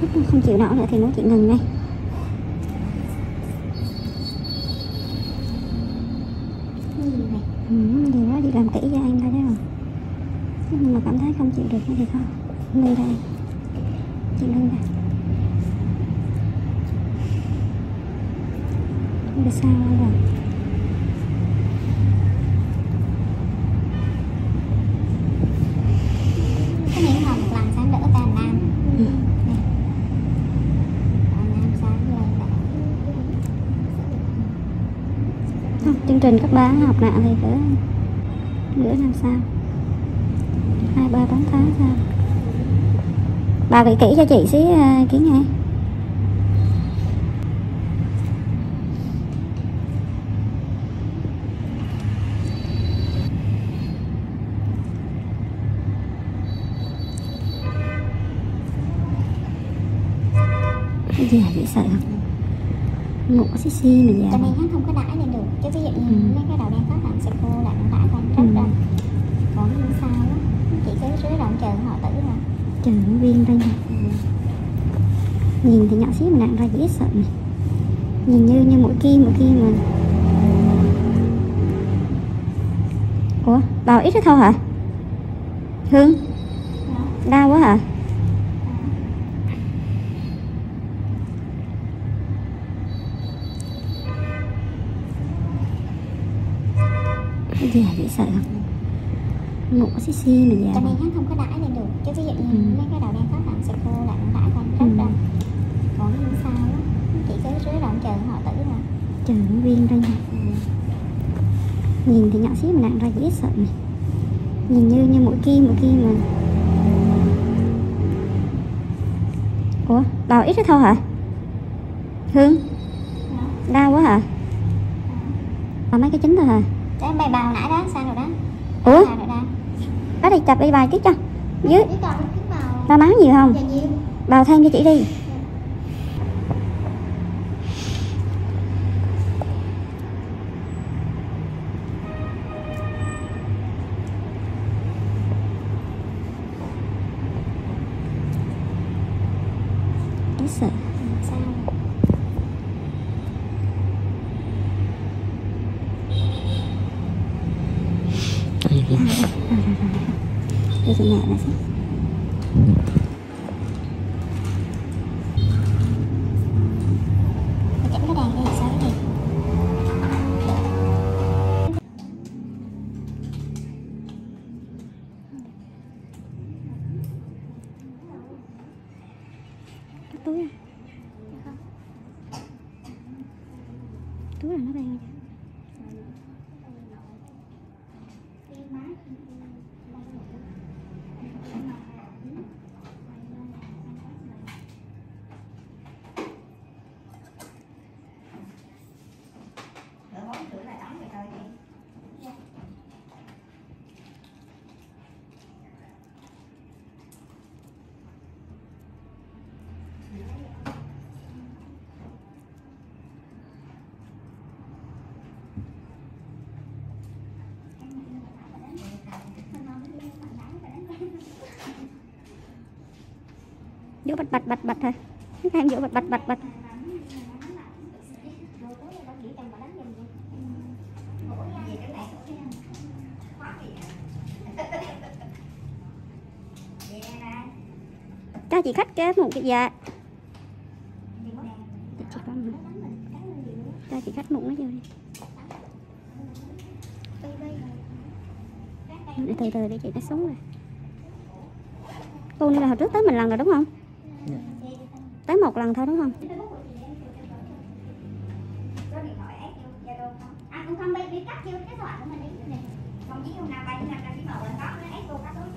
Thích không chịu nổi nữa thì nó chỉ ngừng ngay. Điều đó chị làm kỹ cho anh thôi đấy rồi. Nhưng mà cảm thấy không chịu được thì thôi, ngưng ra, chị ngưng ra. Không biết sao rồi. Cái này họ một lần sáng đỡ ta nam. Chương trình các bé học nặng thì cỡ nửa năm sau, 2-3-4 tháng sau. Bà gửi kỹ cho chị xí ký nghe. Cái gì hả, dễ sợ không? Ngủ xí xí mà già. Cho nên hắn không có đãi lên được. Chứ ví dụ như mấy cái đầu đen có hẳn sẽ khô lại nó đãi con rất ra. Còn như sao á, chị cứ rưới động chờ họ tử rồi. Chờ nó viên ra nha. Nhìn thì nhỏ xíu mà nặng ra dễ sợ này. Nhìn như mũi kim mà. Ủa, bào ít thôi hả? Hương? Đau quá hả? Cái gì hả, dễ sợ không? Ngủ xí xí mà già. Cho nên hắn không có đãi lên được. Chứ ví dụ như mấy cái đầu đen có hẳn sẽ khô lại nó đãi con rất ra. Còn như sao á, chị cứ rưới động chờ họ tử rồi. Chờ nó viên ra nha. Nhìn thì nhỏ xíu mà nặng ra dễ sợ này. Nhìn như mũi kim mà. Ủa, bào ít thôi hả? Hương? Đau quá hả? Bào mấy cái chính thôi hả? Để em bày bào nãy đó, sao rồi đó? Ủa? Đó thì chập đi bài tiếp cho. Dưới. Bào máu nhiều không? Bào thêm cho chị đi. Cái sợ. Sao? Để chị nhẹ lại xem. Chỉnh cái đèn đi, sao cái gì? Cái túi à? Túi là nó đây rồi. Vỗ bạch thôi. Các em vỗ bạch. Cho chị khách kế một cái dạ. Cho chị khách một nó vô đi. Để từ để chị nó xuống rồi. Cô này là hồi trước tới mình lần rồi đúng không? Tới một lần thôi đúng không? Không biết cắt chưa cái thoại của mình đi. Không chỉ không nào bay nào cái màu bên đó nó ép cô cắt luôn.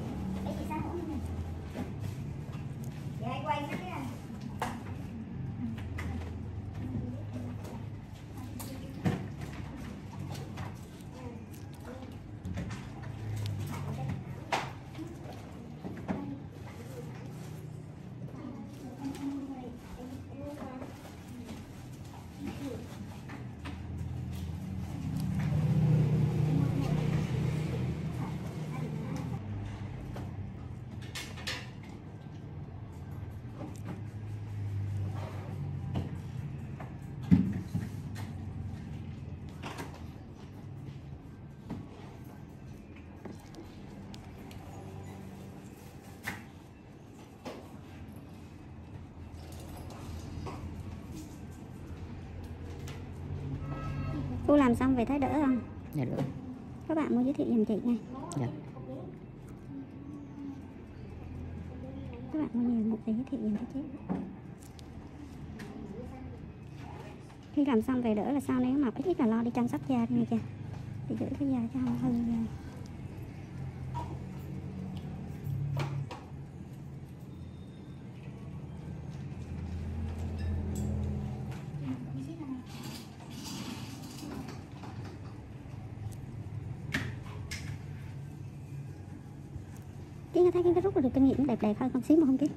Để chị sáng hổ như này. Vậy quay cái này. Cô làm xong về thấy đỡ không? Dạ được. Các bạn muốn giới thiệu giùm chị nha. Dạ. Các bạn mua nhiều một tí giới thiệu giùm cho chị. Khi làm xong về đỡ là sau nếu mọc ít là lo đi chăm sóc da đi nha cha. Để giữ cái da cho không hư da. Chị thấy cái rút được kinh nghiệm đẹp đẹp hơn không xíu mà không biết.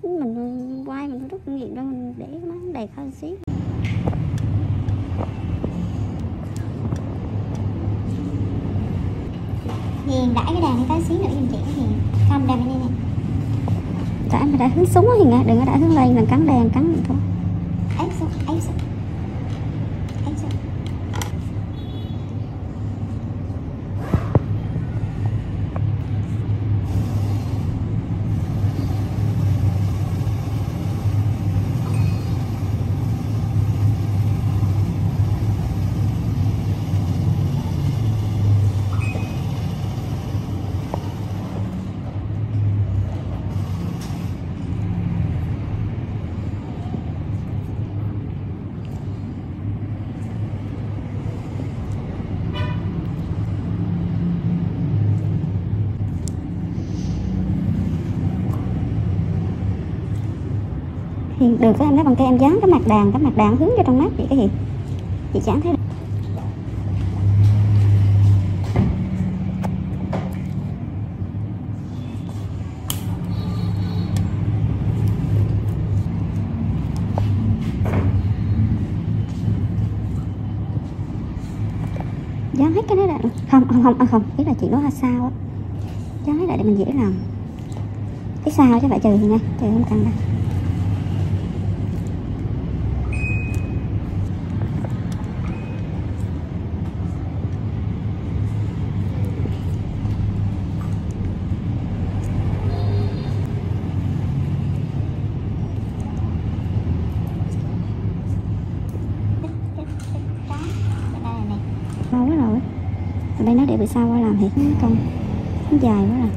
Mình quay mình rút kinh nghiệm ra mình để nó đẹp hơn xíu. Hiền đãi cái đàn này tới xíu nữa giùm chị cái Hiền. Không đàn này nè. Tại mà đã hướng xuống á Hiền ạ, đừng có đã hướng lên là cắn đèn cắn thôi. Ấy xuống, ấy xuống. Ấy xuống. Hiền được cái em lấy bằng tay em dán cái mặt đàn hướng vô trong mắt chị cái Hiền. Chị chẳng thấy được. Dán hết cái đó lại không biết là chị nói là sao á. Dán hết lại để mình dễ làm. Cái sao chứ phải trừ nha, trừ không cần đâu. Lâu quá rồi. Ở đây nó để bữa sau qua làm thì công nó dài quá rồi.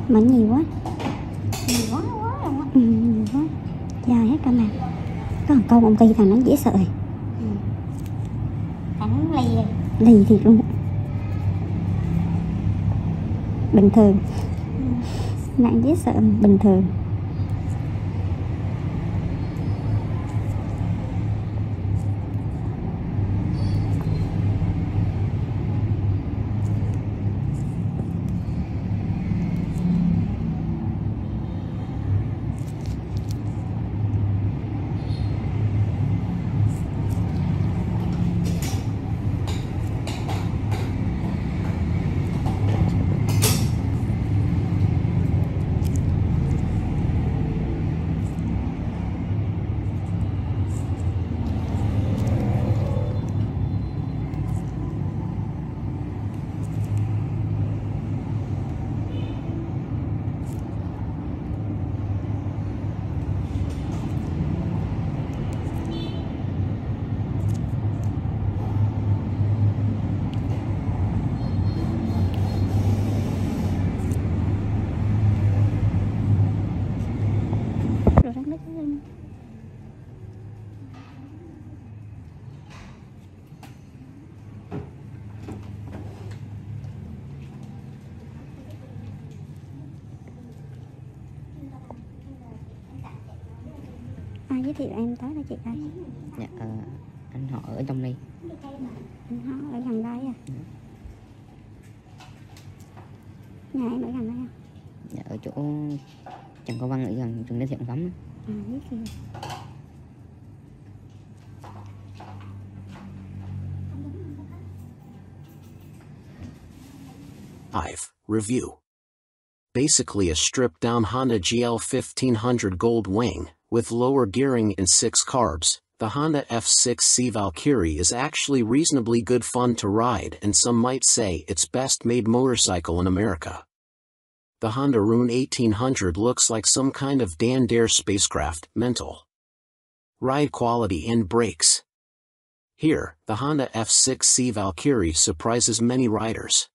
Mảnh nhiều quá. Nhiều quá luôn á. Nhiều quá. Dài hết cả mặt. Có một câu ông kỳ thằng nó dễ sợ rồi. Thằng lì rồi. Lì thiệt luôn. Bình thường. Nặng dễ sợ bình thường. Rồi rắc nước lên. Ai giới thiệu em tới là chị đây? Dạ, anh họ ở trong đây. Anh họ ở gần đây à? Nhà em ở gần đây à? Dạ, ở chỗ Trần Cao Văn ở gần trường Liên Thiện Cấm. À, biết gì. Review. Basically a stripped-down Honda GL 1500 Gold Wing, with lower gearing and 6 carbs, the Honda F6C Valkyrie is actually reasonably good fun to ride, and some might say it's best made motorcycle in America. The Honda Rune 1800 looks like some kind of Dan Dare spacecraft, mental. Ride quality and brakes. Here, the Honda F6C Valkyrie surprises many riders.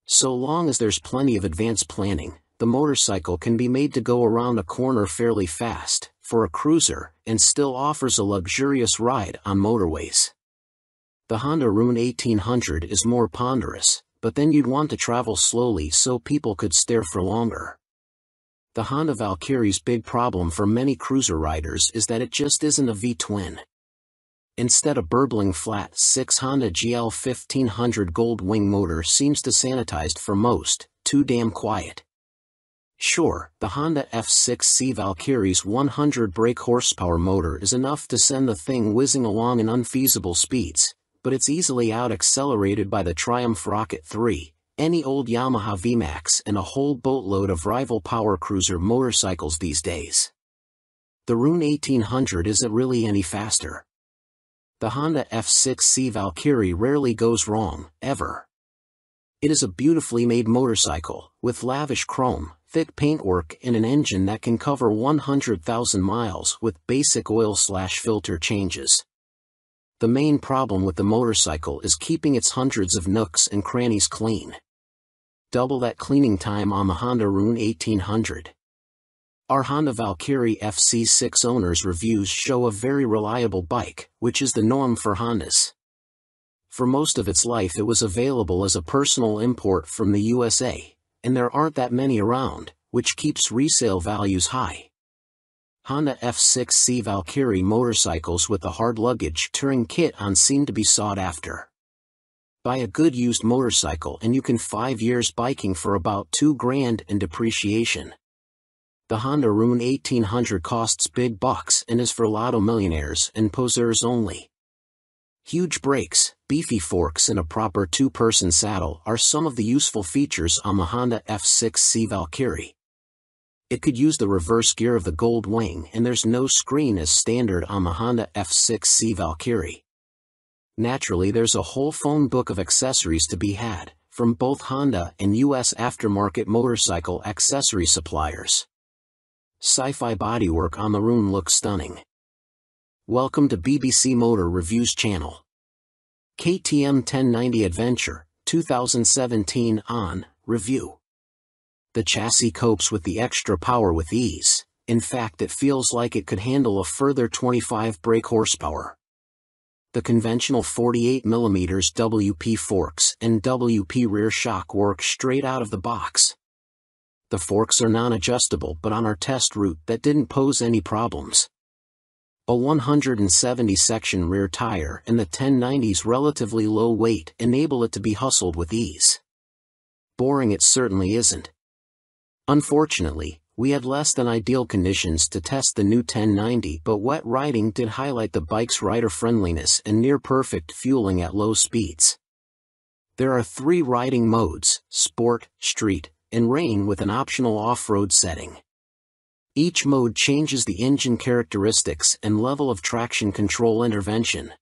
So long as there's plenty of advanced planning, the motorcycle can be made to go around a corner fairly fast, for a cruiser, and still offers a luxurious ride on motorways. The Honda Rune 1800 is more ponderous, but then you'd want to travel slowly so people could stare for longer. The Honda Valkyrie's big problem for many cruiser riders is that it just isn't a V-twin. Instead, a burbling flat 6 Honda GL 1500 Gold Wing motor seems to sanitized for most, too damn quiet. Sure, the Honda F6C Valkyrie's 100 brake horsepower motor is enough to send the thing whizzing along in unfeasible speeds, but it's easily out-accelerated by the Triumph Rocket 3, any old Yamaha VMAX, and a whole boatload of rival power cruiser motorcycles these days. The Rune 1800 isn't really any faster. The Honda F6C Valkyrie rarely goes wrong, ever. It is a beautifully made motorcycle, with lavish chrome, thick paintwork, and an engine that can cover 100,000 miles with basic oil/filter changes. The main problem with the motorcycle is keeping its hundreds of nooks and crannies clean. Double that cleaning time on the Honda Rune 1800. Our Honda Valkyrie FC6 owners' reviews show a very reliable bike, which is the norm for Hondas. For most of its life it was available as a personal import from the USA, and there aren't that many around, which keeps resale values high. Honda F6C Valkyrie motorcycles with the hard luggage touring kit on seem to be sought after. Buy a good used motorcycle and you can 5 years biking for about $2,000 in depreciation. The Honda Rune 1800 costs big bucks and is for lotto millionaires and poseurs only. Huge brakes, beefy forks, and a proper two-person saddle are some of the useful features on the Honda F6C Valkyrie. It could use the reverse gear of the Gold Wing, and there's no screen as standard on the Honda F6C Valkyrie. Naturally, there's a whole phone book of accessories to be had, from both Honda and US aftermarket motorcycle accessory suppliers. Sci-fi bodywork on the Rune looks stunning. Welcome to BBC Motor Reviews channel. KTM 1090 Adventure, 2017 on review. The chassis copes with the extra power with ease. In fact, it feels like it could handle a further 25 brake horsepower. The conventional 48mm WP forks and WP rear shock work straight out of the box. The forks are non-adjustable, but on our test route that didn't pose any problems. A 170-section rear tire and the 1090's relatively low weight enable it to be hustled with ease. Boring it certainly isn't. Unfortunately, we had less than ideal conditions to test the new 1090, but wet riding did highlight the bike's rider friendliness and near-perfect fueling at low speeds. There are 3 riding modes: Sport, Street, and Rain, with an optional off-road setting. Each mode changes the engine characteristics and level of traction control intervention.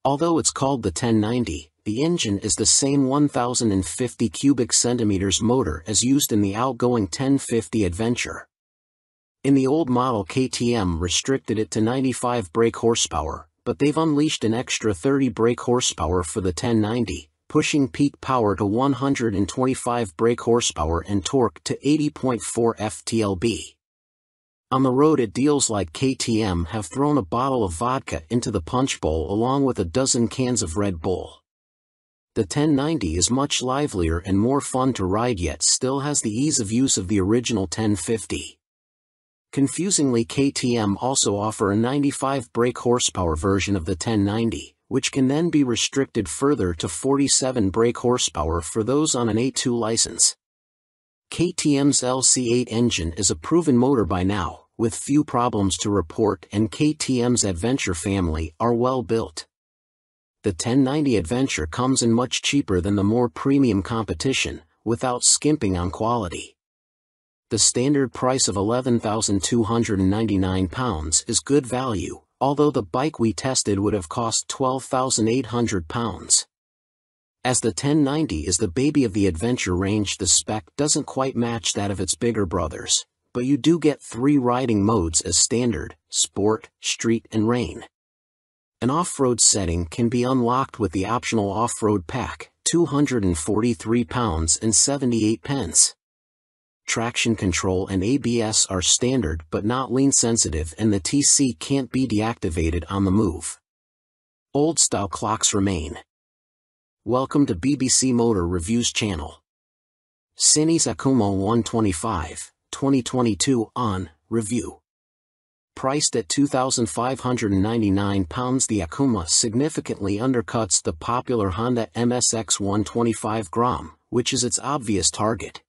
Although it's called the 1090, the engine is the same 1050 cubic centimeters motor as used in the outgoing 1050 Adventure. In the old model, KTM restricted it to 95 brake horsepower, but they've unleashed an extra 30 brake horsepower for the 1090, pushing peak power to 125 brake horsepower and torque to 80.4 ft-lb. On the road, it deals like KTM have thrown a bottle of vodka into the punch bowl along with a dozen cans of Red Bull. The 1090 is much livelier and more fun to ride, yet still has the ease of use of the original 1050. Confusingly, KTM also offer a 95 brake horsepower version of the 1090, which can then be restricted further to 47 brake horsepower for those on an A2 license. KTM's LC8 engine is a proven motor by now, with few problems to report, and KTM's Adventure family are well built. The 1090 Adventure comes in much cheaper than the more premium competition, without skimping on quality. The standard price of £11,299 is good value, although the bike we tested would have cost £12,800. As the 1090 is the baby of the adventure range, the spec doesn't quite match that of its bigger brothers, but you do get 3 riding modes as standard, sport, street and rain. An off-road setting can be unlocked with the optional off-road pack, £243.78. Traction control and ABS are standard but not lean sensitive, and the TC can't be deactivated on the move. Old-style clocks remain. Welcome to BBC Motor Reviews channel. Cines Akuma 125, 2022 on review. Priced at £2,599, the Akuma significantly undercuts the popular Honda MSX 125 Grom, which is its obvious target.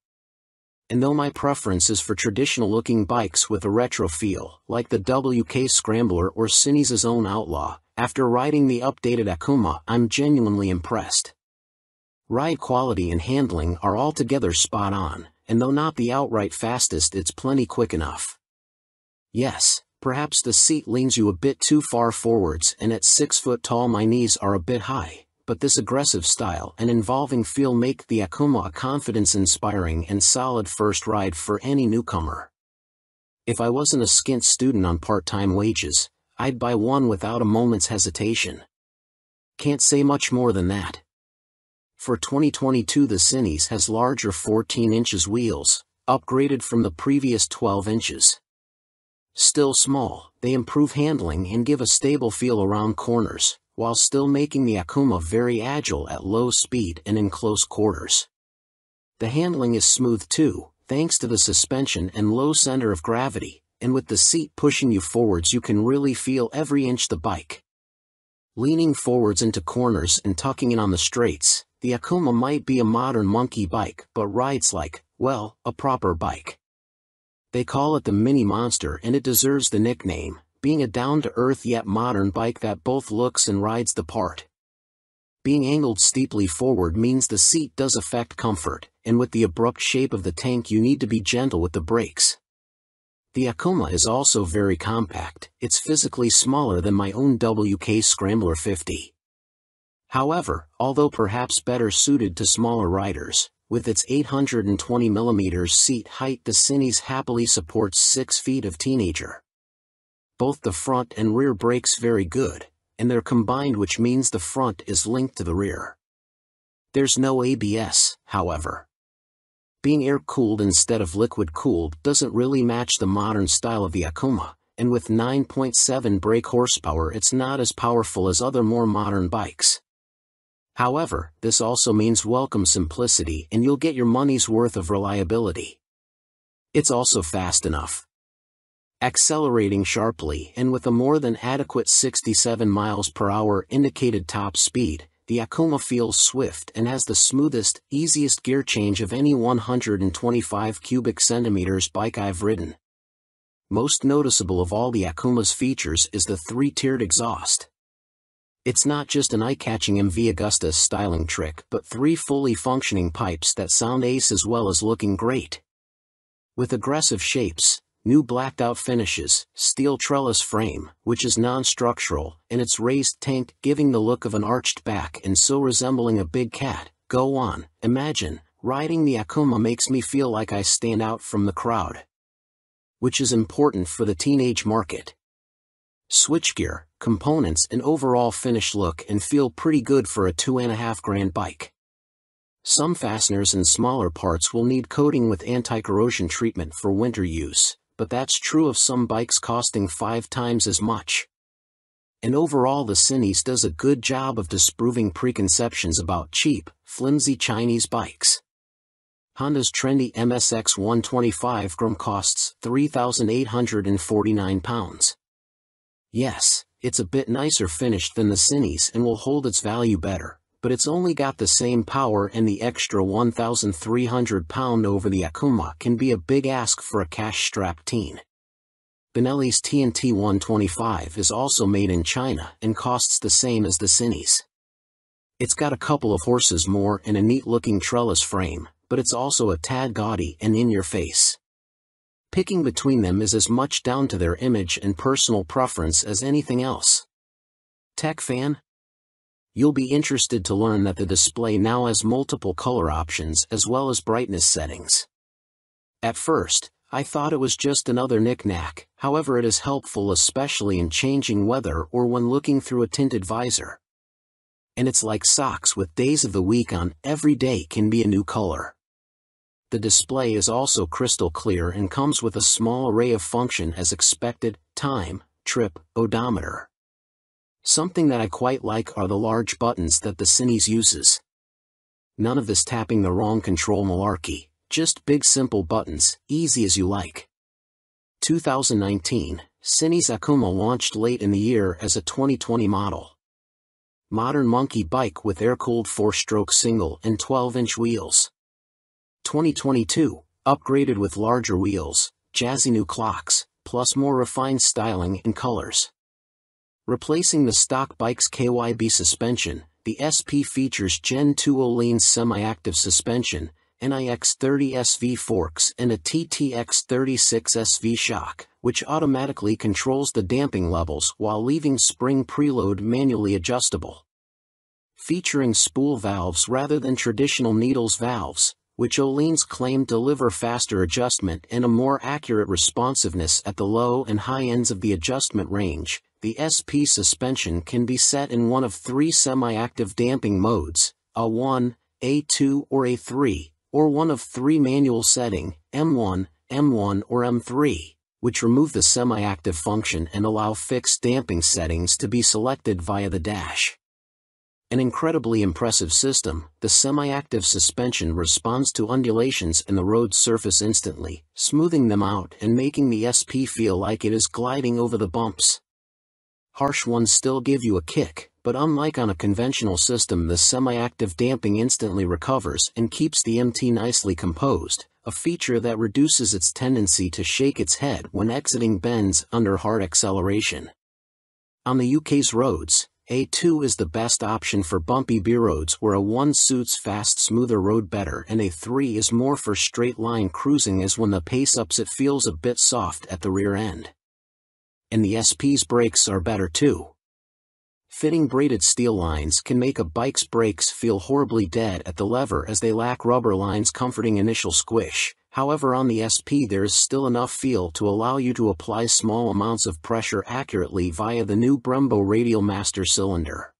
And though my preference is for traditional-looking bikes with a retro feel, like the WK Scrambler or Cines's own Outlaw, after riding the updated Akuma I'm genuinely impressed. Ride quality and handling are altogether spot on, and though not the outright fastest, it's plenty quick enough. Yes, perhaps the seat leans you a bit too far forwards, and at 6 foot tall my knees are a bit high, but this aggressive style and involving feel make the Akuma a confidence-inspiring and solid first ride for any newcomer. If I wasn't a skint student on part-time wages, I'd buy one without a moment's hesitation. Can't say much more than that. For 2022, the Cines has larger 14 inches wheels, upgraded from the previous 12 inches. Still small, they improve handling and give a stable feel around corners, while still making the Akuma very agile at low speed and in close quarters. The handling is smooth too, thanks to the suspension and low center of gravity, and with the seat pushing you forwards you can really feel every inch the bike. Leaning forwards into corners and tucking in on the straights, the Akuma might be a modern monkey bike but rides like, well, a proper bike. They call it the Mini Monster, and it deserves the nickname, being a down-to-earth yet modern bike that both looks and rides the part. Being angled steeply forward means the seat does affect comfort, and with the abrupt shape of the tank you need to be gentle with the brakes. The Akuma is also very compact. It's physically smaller than my own WK Scrambler 50. However, although perhaps better suited to smaller riders, with its 820mm seat height the Cines happily supports 6 feet of teenager. Both the front and rear brakes very good, and they're combined, which means the front is linked to the rear. There's no ABS, however. Being air-cooled instead of liquid-cooled doesn't really match the modern style of the Akuma, and with 9.7 brake horsepower it's not as powerful as other more modern bikes. However, this also means welcome simplicity, and you'll get your money's worth of reliability. It's also fast enough. Accelerating sharply and with a more than adequate 67 miles per hour indicated top speed, the Akuma feels swift and has the smoothest, easiest gear change of any 125 cubic centimeters bike I've ridden. Most noticeable of all the Akuma's features is the 3-tiered exhaust. It's not just an eye-catching MV Agusta styling trick, but 3 fully functioning pipes that sound ace as well as looking great. With aggressive shapes, new blacked-out finishes, steel trellis frame, which is non-structural, and its raised tank giving the look of an arched back and so resembling a big cat, go on, imagine, riding the Akuma makes me feel like I stand out from the crowd. Which is important for the teenage market. Switchgear, components and overall finish look and feel pretty good for a $2,500 bike. Some fasteners and smaller parts will need coating with anti-corrosion treatment for winter use, but that's true of some bikes costing 5 times as much. And overall the Cines does a good job of disproving preconceptions about cheap, flimsy Chinese bikes. Honda's trendy MSX 125 Grom costs £3,849. Yes, it's a bit nicer finished than the Cines and will hold its value better, but it's only got the same power, and the extra £1,300 over the Akuma can be a big ask for a cash-strapped teen. Benelli's TNT 125 is also made in China and costs the same as the Cines. It's got a couple of horses more and a neat-looking trellis frame, but it's also a tad gaudy and in your face. Picking between them is as much down to their image and personal preference as anything else. Tech fan? You'll be interested to learn that the display now has multiple color options as well as brightness settings. At first, I thought it was just another knick-knack, however it is helpful especially in changing weather or when looking through a tinted visor. And it's like socks with days of the week on, every day can be a new color. The display is also crystal clear and comes with a small array of function as expected: time, trip, odometer. Something that I quite like are the large buttons that the Cines uses. None of this tapping the wrong control malarkey, just big simple buttons, easy as you like. 2019, Cines Akuma launched late in the year as a 2020 model. Modern monkey bike with air-cooled 4-stroke single and 12-inch wheels. 2022, upgraded with larger wheels, jazzy new clocks, plus more refined styling and colors. Replacing the stock bike's KYB suspension, the SP features Gen 2 Öhlins semi-active suspension, NIX30 SV forks and a TTX36 SV shock, which automatically controls the damping levels while leaving spring preload manually adjustable. Featuring spool valves rather than traditional needles valves, which Öhlins claim deliver faster adjustment and a more accurate responsiveness at the low and high ends of the adjustment range, the SP suspension can be set in one of 3 semi-active damping modes, A1, A2 or A3, or one of 3 manual setting, M1, M1 or M3, which remove the semi-active function and allow fixed damping settings to be selected via the dash. An incredibly impressive system, the semi-active suspension responds to undulations in the road surface instantly, smoothing them out and making the SP feel like it is gliding over the bumps. Harsh ones still give you a kick, but unlike on a conventional system, the semi-active damping instantly recovers and keeps the MT nicely composed, a feature that reduces its tendency to shake its head when exiting bends under hard acceleration. On the UK's roads, A2 is the best option for bumpy B roads where A1 suits fast, smoother road better, and A3 is more for straight line cruising, as when the pace ups it feels a bit soft at the rear end. And the SP's brakes are better too. Fitting braided steel lines can make a bike's brakes feel horribly dead at the lever as they lack rubber lines comforting initial squish. However, on the SP there is still enough feel to allow you to apply small amounts of pressure accurately via the new Brembo Radial Master cylinder.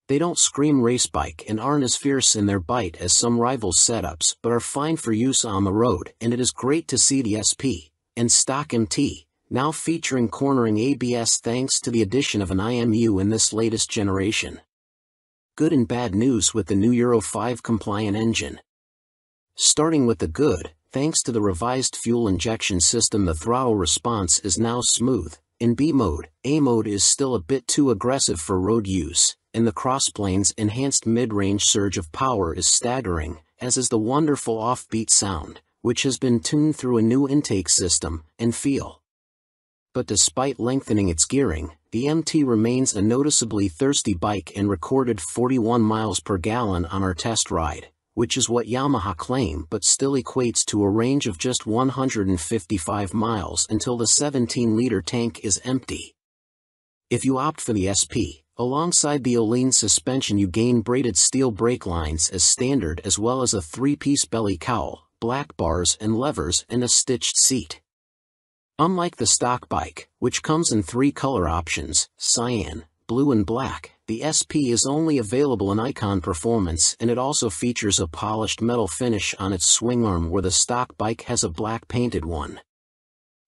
They don't scream race bike and aren't as fierce in their bite as some rivals' setups, but are fine for use on the road, and it is great to see the SP and stock MT now featuring cornering ABS thanks to the addition of an IMU in this latest generation. Good and bad news with the new Euro 5 compliant engine. Starting with the good, thanks to the revised fuel injection system, the throttle response is now smooth. In B mode, A mode is still a bit too aggressive for road use, and the crossplane's enhanced mid-range surge of power is staggering, as is the wonderful offbeat sound, which has been tuned through a new intake system and feel. But despite lengthening its gearing, the MT remains a noticeably thirsty bike and recorded 41 miles per gallon on our test ride, which is what Yamaha claim, but still equates to a range of just 155 miles until the 17-liter tank is empty. If you opt for the SP, alongside the Öhlins suspension you gain braided steel brake lines as standard, as well as a 3-piece belly cowl, black bars and levers, and a stitched seat. Unlike the stock bike, which comes in 3 color options, cyan, blue and black, the SP is only available in Icon Performance, and it also features a polished metal finish on its swing arm where the stock bike has a black painted one.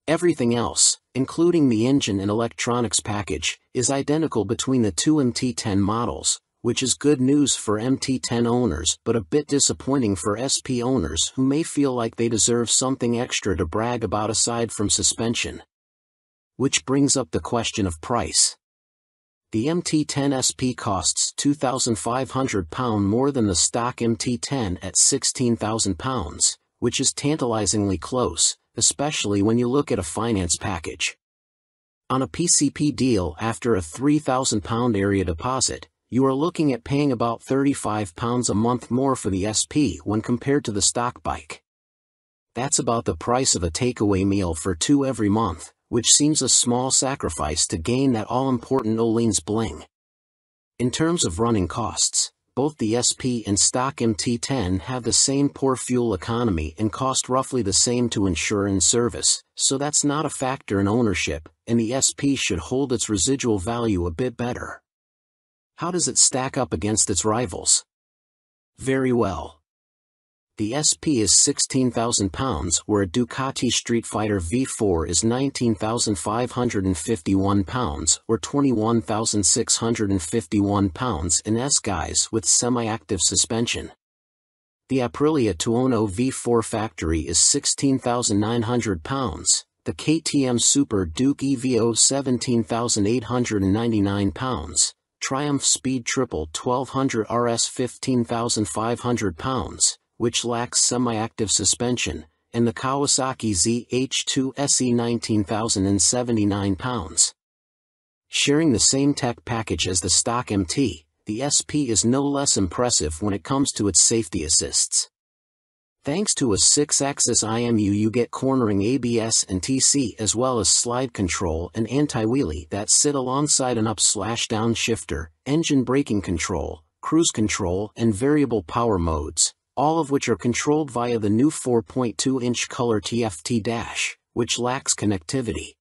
Everything else, including the engine and electronics package, is identical between the 2 MT10 models, which is good news for MT10 owners but a bit disappointing for SP owners who may feel like they deserve something extra to brag about aside from suspension. Which brings up the question of price. The MT10 SP costs £2,500 more than the stock MT10 at £16,000, which is tantalizingly close, especially when you look at a finance package. On a PCP deal after a £3,000 area deposit, you are looking at paying about £35 a month more for the SP when compared to the stock bike. That's about the price of a takeaway meal for two every month, which seems a small sacrifice to gain that all-important Öhlins bling. In terms of running costs, both the SP and stock MT10 have the same poor fuel economy and cost roughly the same to insure and service, so that's not a factor in ownership, and the SP should hold its residual value a bit better. How does it stack up against its rivals? Very well. The SP is £16,000, where a Ducati Street Fighter V4 is £19,551, or £21,651 in S-Guise with semi-active suspension. The Aprilia Tuono V4 factory is £16,900, the KTM Super Duke EVO £17,899, Triumph Speed Triple 1200 RS £15,500, which lacks semi-active suspension, and the Kawasaki ZH2 SE £19,079. Sharing the same tech package as the stock MT, the SP is no less impressive when it comes to its safety assists. Thanks to a 6-axis IMU, you get cornering ABS and TC, as well as slide control and anti-wheelie that sit alongside an up/down shifter, engine braking control, cruise control, and variable power modes, all of which are controlled via the new 4.2-inch color TFT dash, which lacks connectivity.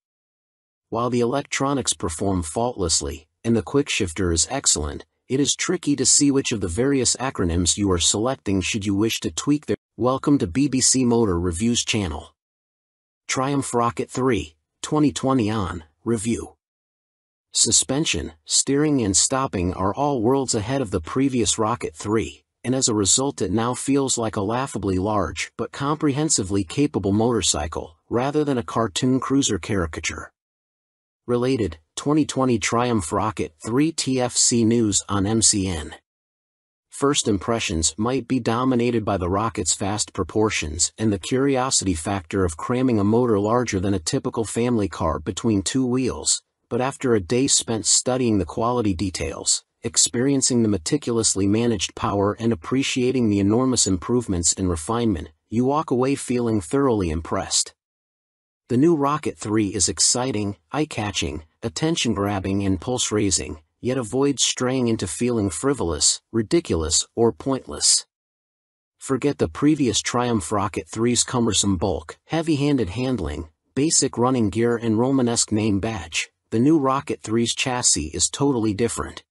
While the electronics perform faultlessly, and the quickshifter is excellent, it is tricky to see which of the various acronyms you are selecting should you wish to tweak their. Welcome to BBC Motor Reviews channel. Triumph Rocket 3, 2020 on review. Suspension, steering and stopping are all worlds ahead of the previous Rocket 3, and as a result it now feels like a laughably large but comprehensively capable motorcycle, rather than a cartoon cruiser caricature. Related, 2020 Triumph Rocket 3 TFC news on MCN. First impressions might be dominated by the Rocket's vast proportions and the curiosity factor of cramming a motor larger than a typical family car between two wheels, but after a day spent studying the quality details, experiencing the meticulously managed power and appreciating the enormous improvements in refinement, you walk away feeling thoroughly impressed. The new Rocket 3 is exciting, eye-catching, attention-grabbing and pulse-raising, yet avoids straying into feeling frivolous, ridiculous, or pointless. Forget the previous Triumph Rocket 3's cumbersome bulk, heavy-handed handling, basic running gear and Romanesque name badge. The new Rocket 3's chassis is totally different.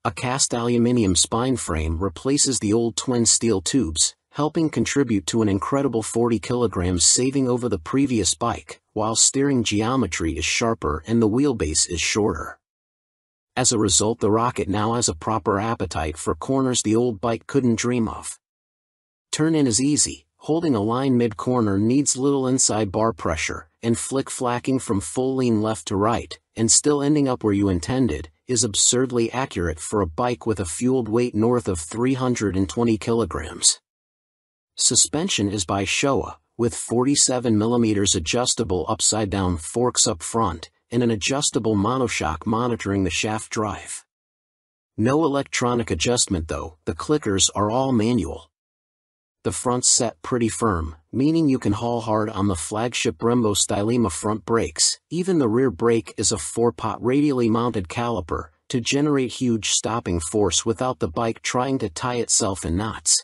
A cast aluminium spine frame replaces the old twin steel tubes, helping contribute to an incredible 40 kilograms saving over the previous bike, while steering geometry is sharper and the wheelbase is shorter. As a result, the Rocket now has a proper appetite for corners the old bike couldn't dream of. Turn-in is easy, holding a line mid-corner needs little inside bar pressure, and flick-flacking from full lean left to right, and still ending up where you intended, is absurdly accurate for a bike with a fueled weight north of 320 kilograms. Suspension is by Showa, with 47mm adjustable upside-down forks up front, and an adjustable monoshock monitoring the shaft drive. No electronic adjustment though, the clickers are all manual. The front's set pretty firm, meaning you can haul hard on the flagship Brembo Stylema front brakes. Even the rear brake is a 4-pot radially mounted caliper, to generate huge stopping force without the bike trying to tie itself in knots.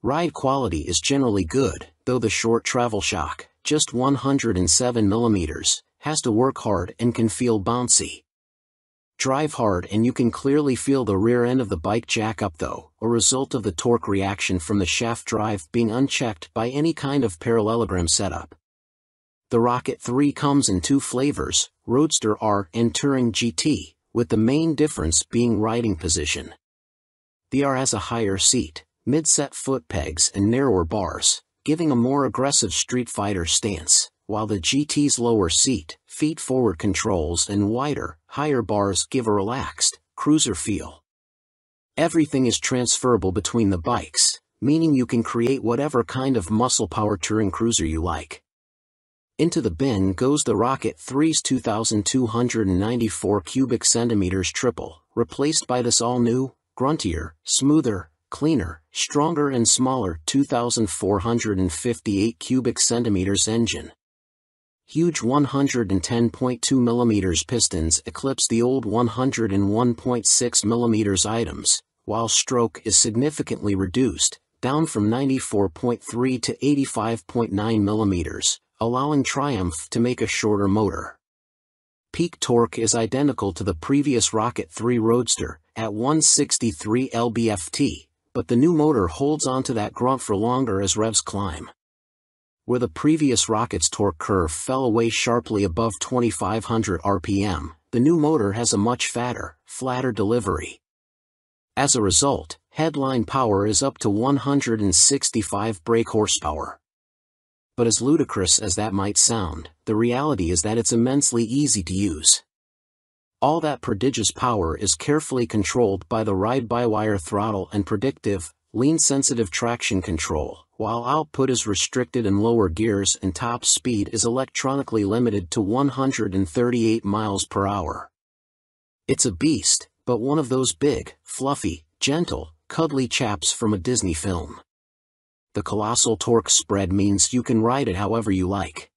Ride quality is generally good, though the short travel shock, just 107mm, has to work hard and can feel bouncy. Drive hard and you can clearly feel the rear end of the bike jack up though, a result of the torque reaction from the shaft drive being unchecked by any kind of parallelogram setup. The Rocket 3 comes in two flavors, Roadster R and Touring GT, with the main difference being riding position. The R has a higher seat, mid-set foot pegs and narrower bars, giving a more aggressive Street Fighter stance, while the GT's lower seat, feet-forward controls and wider, higher bars give a relaxed, cruiser feel. Everything is transferable between the bikes, meaning you can create whatever kind of muscle power touring cruiser you like. Into the bin goes the Rocket 3's 2,294 cubic centimeters triple, replaced by this all-new, gruntier, smoother, cleaner, stronger and smaller 2,458 cubic centimeters engine. Huge 110.2 mm pistons eclipse the old 101.6 mm items, while stroke is significantly reduced, down from 94.3 to 85.9 mm, allowing Triumph to make a shorter motor. Peak torque is identical to the previous Rocket 3 Roadster, at 163 lb-ft, but the new motor holds onto that grunt for longer as revs climb. Where the previous Rocket's torque curve fell away sharply above 2,500 rpm, the new motor has a much fatter, flatter delivery. As a result, headline power is up to 165 brake horsepower. But as ludicrous as that might sound, the reality is that it's immensely easy to use. All that prodigious power is carefully controlled by the ride-by-wire throttle and predictive, lean-sensitive traction control, while output is restricted in lower gears and top speed is electronically limited to 138 miles per hour. It's a beast, but one of those big, fluffy, gentle, cuddly chaps from a Disney film. The colossal torque spread means you can ride it however you like.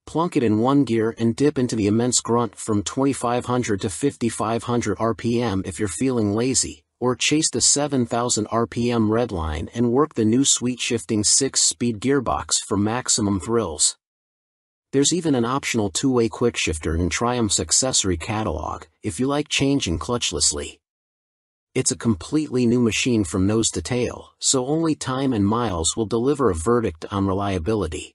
Plunk it in one gear and dip into the immense grunt from 2,500 to 5,500 rpm if you're feeling lazy, or chase the 7,000 rpm redline and work the new sweet-shifting 6-speed gearbox for maximum thrills. There's even an optional two-way quickshifter in Triumph's accessory catalog, if you like changing clutchlessly. It's a completely new machine from nose to tail, so only time and miles will deliver a verdict on reliability.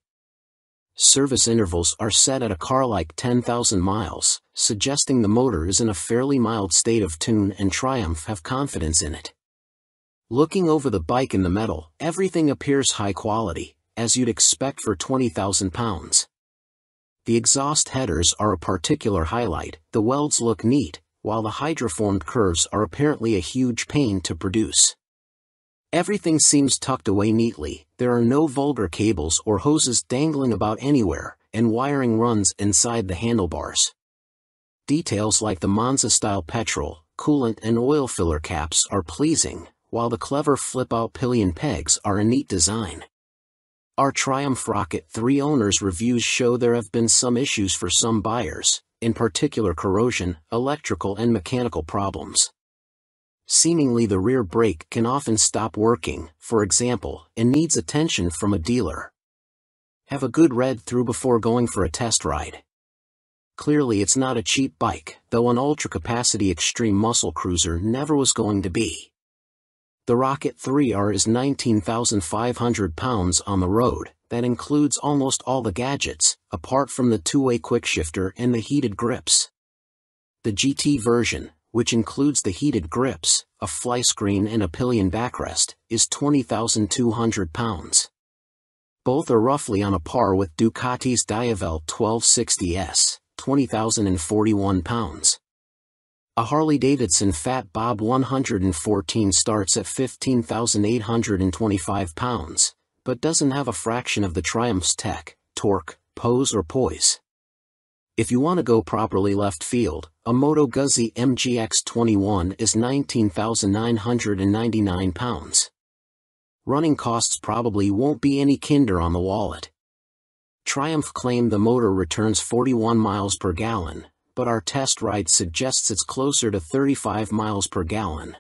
Service intervals are set at a car like 10,000 miles, suggesting the motor is in a fairly mild state of tune and Triumph have confidence in it. Looking over the bike in the metal, everything appears high quality, as you'd expect for 20,000 pounds. The exhaust headers are a particular highlight, the welds look neat, while the hydroformed curves are apparently a huge pain to produce. Everything seems tucked away neatly, there are no vulgar cables or hoses dangling about anywhere, and wiring runs inside the handlebars. Details like the Monza-style petrol, coolant and oil filler caps are pleasing, while the clever flip-out pillion pegs are a neat design. Our Triumph Rocket 3 owners' reviews show there have been some issues for some buyers, in particular corrosion, electrical and mechanical problems. Seemingly the rear brake can often stop working, for example, and needs attention from a dealer. Have a good read through before going for a test ride. Clearly it's not a cheap bike, though an ultra-capacity extreme muscle cruiser never was going to be. The Rocket 3R is 19,500 pounds on the road, that includes almost all the gadgets, apart from the two-way quickshifter and the heated grips. The GT version, which includes the heated grips, a fly screen and a pillion backrest, is 20,200 pounds. Both are roughly on a par with Ducati's Diavel 1260S, 20,041 pounds. A Harley-Davidson Fat Bob 114 starts at 15,825 pounds, but doesn't have a fraction of the Triumph's tech, torque, pose or poise. If you want to go properly left field, a Moto Guzzi MGX21 is 19,999 pounds. Running costs probably won't be any kinder on the wallet. Triumph claimed the motor returns 41 miles per gallon, but our test ride suggests it's closer to 35 miles per gallon.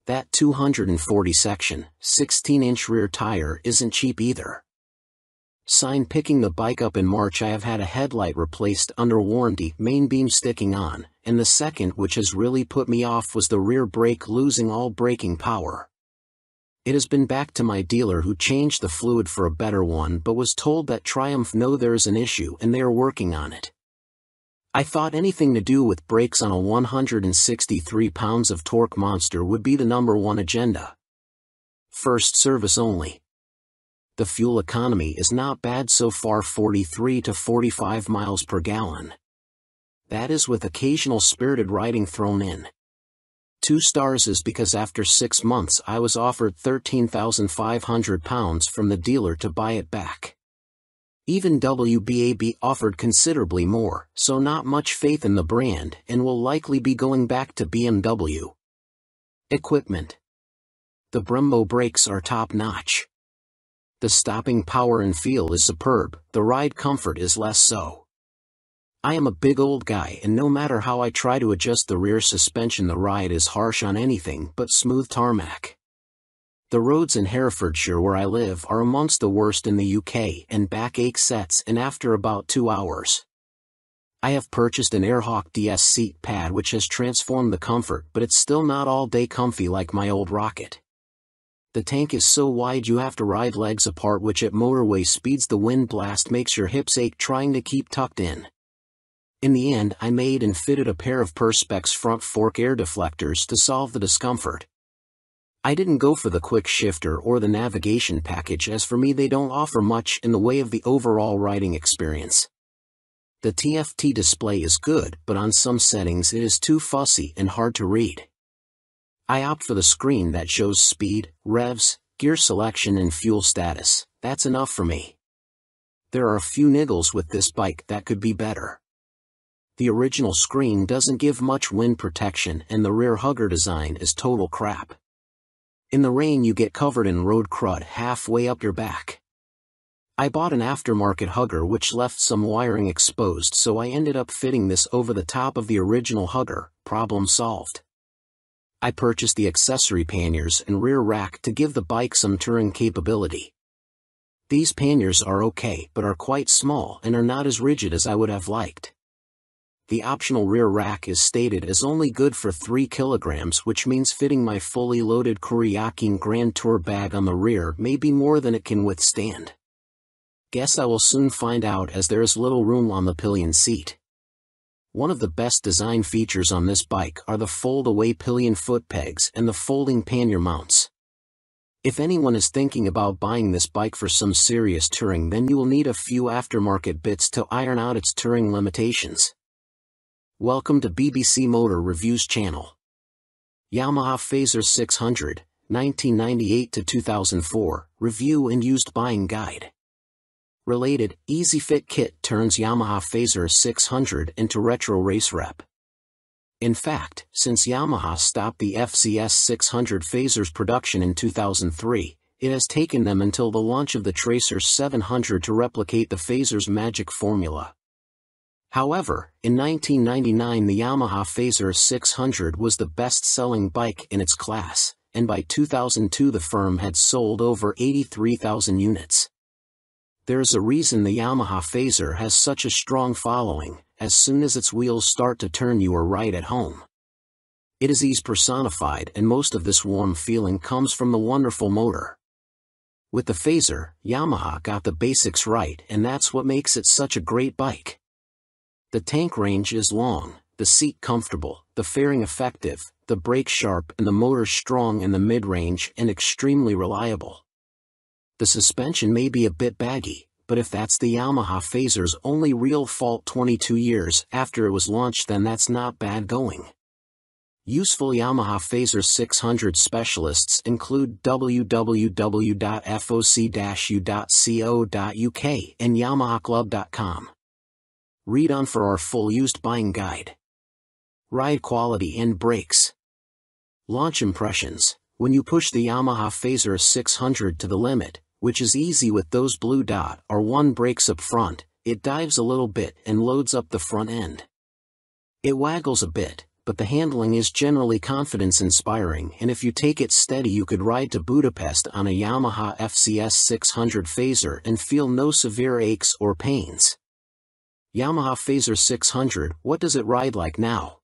That 240 section, 16-inch rear tire isn't cheap either. Sign picking the bike up in March I have had a headlight replaced under warranty, main beam sticking on, and the second which has really put me off was the rear brake losing all braking power. It has been back to my dealer who changed the fluid for a better one but was told that Triumph know there's an issue and they are working on it. I thought anything to do with brakes on a 163 pounds of torque monster would be the #1 agenda. First service only. The fuel economy is not bad so far, 43 to 45 miles per gallon. That is with occasional spirited riding thrown in. 2 stars is because after 6 months I was offered 13,500 pounds from the dealer to buy it back. Even WBAB offered considerably more, so not much faith in the brand and will likely be going back to BMW. Equipment. The Brembo brakes are top-notch. The stopping power and feel is superb, the ride comfort is less so. I am a big old guy and no matter how I try to adjust the rear suspension the ride is harsh on anything but smooth tarmac. The roads in Herefordshire where I live are amongst the worst in the UK and backache sets in after about 2 hours. I have purchased an Airhawk DS seat pad which has transformed the comfort but it's still not all day comfy like my old Rocket. The tank is so wide you have to ride legs apart which at motorway speeds the wind blast makes your hips ache trying to keep tucked in. In the end I made and fitted a pair of Perspex front fork air deflectors to solve the discomfort. I didn't go for the quick shifter or the navigation package as for me they don't offer much in the way of the overall riding experience. The TFT display is good but on some settings it is too fussy and hard to read. I opt for the screen that shows speed, revs, gear selection and fuel status. That's enough for me. There are a few niggles with this bike that could be better. The original screen doesn't give much wind protection and the rear hugger design is total crap. In the rain you get covered in road crud halfway up your back. I bought an aftermarket hugger which left some wiring exposed so I ended up fitting this over the top of the original hugger, problem solved. I purchased the accessory panniers and rear rack to give the bike some touring capability. These panniers are okay but are quite small and are not as rigid as I would have liked. The optional rear rack is stated as only good for 3 kilograms which means fitting my fully loaded Kuryakyn Grand Tour bag on the rear may be more than it can withstand. Guess I will soon find out as there is little room on the pillion seat. One of the best design features on this bike are the fold-away pillion foot pegs and the folding pannier mounts. If anyone is thinking about buying this bike for some serious touring then you will need a few aftermarket bits to iron out its touring limitations. Welcome to BBC Motor Reviews channel. Yamaha Fazer 600, 1998 to 2004, Review and Used Buying Guide. Related, Easy Fit Kit turns Yamaha Fazer 600 into retro race rep. In fact, since Yamaha stopped the FZS 600 Fazer's production in 2003, it has taken them until the launch of the Tracer 700 to replicate the Fazer's magic formula. However, in 1999 the Yamaha Fazer 600 was the best-selling bike in its class, and by 2002 the firm had sold over 83,000 units. There's a reason the Yamaha Fazer has such a strong following. As soon as its wheels start to turn you are right at home. It is ease personified and most of this warm feeling comes from the wonderful motor. With the Fazer, Yamaha got the basics right and that's what makes it such a great bike. The tank range is long, the seat comfortable, the fairing effective, the brake sharp and the motor strong in the mid-range and extremely reliable. The suspension may be a bit baggy, but if that's the Yamaha Fazer's only real fault 22 years after it was launched then that's not bad going. Useful Yamaha Fazer 600 specialists include www.foc-u.co.uk and yamahaclub.com. Read on for our full used buying guide. Ride quality and brakes. Launch impressions. When you push the Yamaha Fazer 600 to the limit, which is easy with those blue dot or 1 brakes up front, it dives a little bit and loads up the front end. It waggles a bit, but the handling is generally confidence-inspiring and if you take it steady you could ride to Budapest on a Yamaha FZS 600 Fazer and feel no severe aches or pains. Yamaha Fazer 600, what does it ride like now?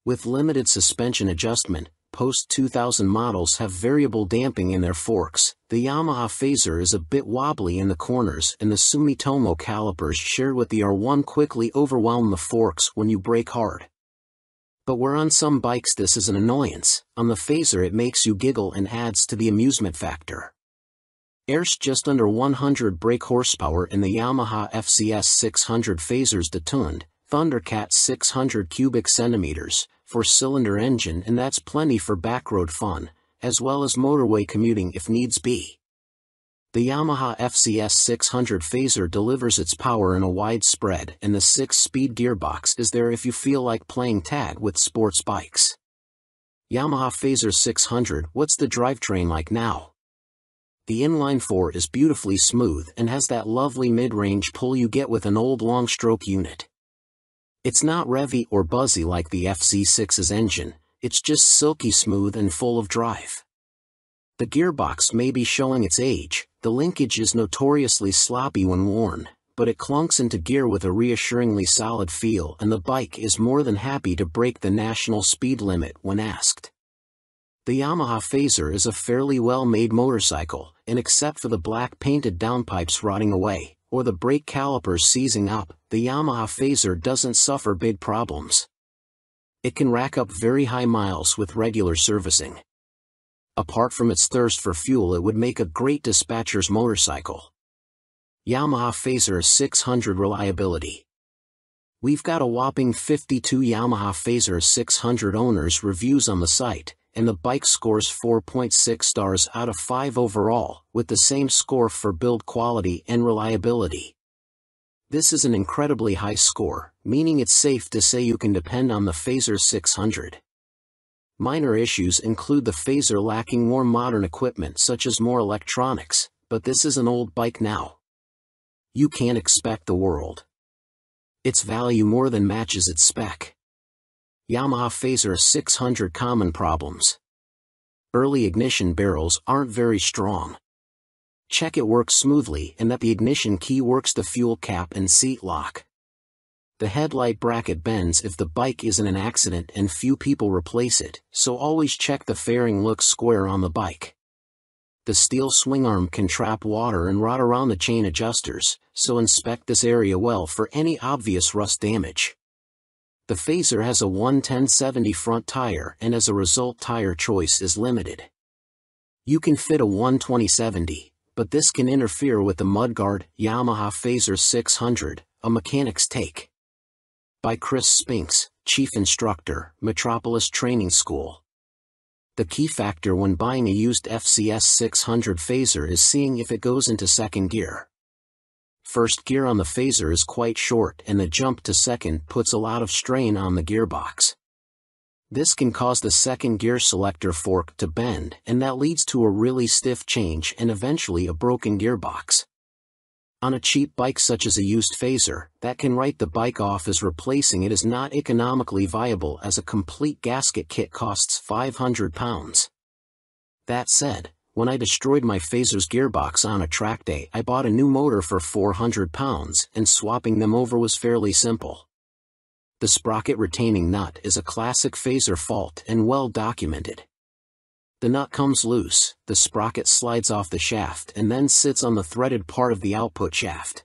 With limited suspension adjustment, post-2000 models have variable damping in their forks. The Yamaha Fazer is a bit wobbly in the corners and the Sumitomo calipers shared with the R1 quickly overwhelm the forks when you brake hard. But where on some bikes this is an annoyance, on the Fazer it makes you giggle and adds to the amusement factor. There's just under 100 brake horsepower in the Yamaha FZS 600 Fazer's detuned, Thundercat 600 cubic centimeters, 4-cylinder engine and that's plenty for backroad fun, as well as motorway commuting if needs be. The Yamaha FZS 600 Fazer delivers its power in a wide spread and the 6-speed gearbox is there if you feel like playing tag with sports bikes. Yamaha Phaser 600. What's the drivetrain like now? The inline-4 is beautifully smooth and has that lovely mid-range pull you get with an old long-stroke unit. It's not revvy or buzzy like the FC6's engine, it's just silky smooth and full of drive. The gearbox may be showing its age, the linkage is notoriously sloppy when worn, but it clunks into gear with a reassuringly solid feel, and the bike is more than happy to break the national speed limit when asked. The Yamaha Phaser is a fairly well-made motorcycle, and except for the black painted downpipes rotting away, or the brake calipers seizing up, the Yamaha Phaser doesn't suffer big problems. It can rack up very high miles with regular servicing. Apart from its thirst for fuel, it would make a great dispatcher's motorcycle. Yamaha Phaser 600 reliability. We've got a whopping 52 Yamaha Phaser 600 owners reviews on the site, and the bike scores 4.6 stars out of 5 overall, with the same score for build quality and reliability. This is an incredibly high score, meaning it's safe to say you can depend on the Phaser 600. Minor issues include the Phaser lacking more modern equipment such as more electronics, but this is an old bike now. You can't expect the world. Its value more than matches its spec. Yamaha Phaser 600 common problems. Early ignition barrels aren't very strong. Check it works smoothly and that the ignition key works the fuel cap and seat lock. The headlight bracket bends if the bike is in an accident and few people replace it, so always check the fairing looks square on the bike. The steel swing arm can trap water and rot around the chain adjusters, so inspect this area well for any obvious rust damage. The Phaser has a 110/70 front tire, and as a result tire choice is limited. You can fit a 120/70, but this can interfere with the mudguard. Yamaha Phaser 600, a mechanic's take. By Chris Spinks, Chief Instructor, Metropolis Training School. The key factor when buying a used FCS 600 Phaser is seeing if it goes into second gear. First gear on the Phaser is quite short, and the jump to second puts a lot of strain on the gearbox. This can cause the second gear selector fork to bend, and that leads to a really stiff change and eventually a broken gearbox. On a cheap bike such as a used Phaser, that can write the bike off as replacing it is not economically viable, as a complete gasket kit costs £500. That said, when I destroyed my Phaser's gearbox on a track day, I bought a new motor for £400, and swapping them over was fairly simple. The sprocket retaining nut is a classic Phaser fault and well documented. The nut comes loose, the sprocket slides off the shaft and then sits on the threaded part of the output shaft.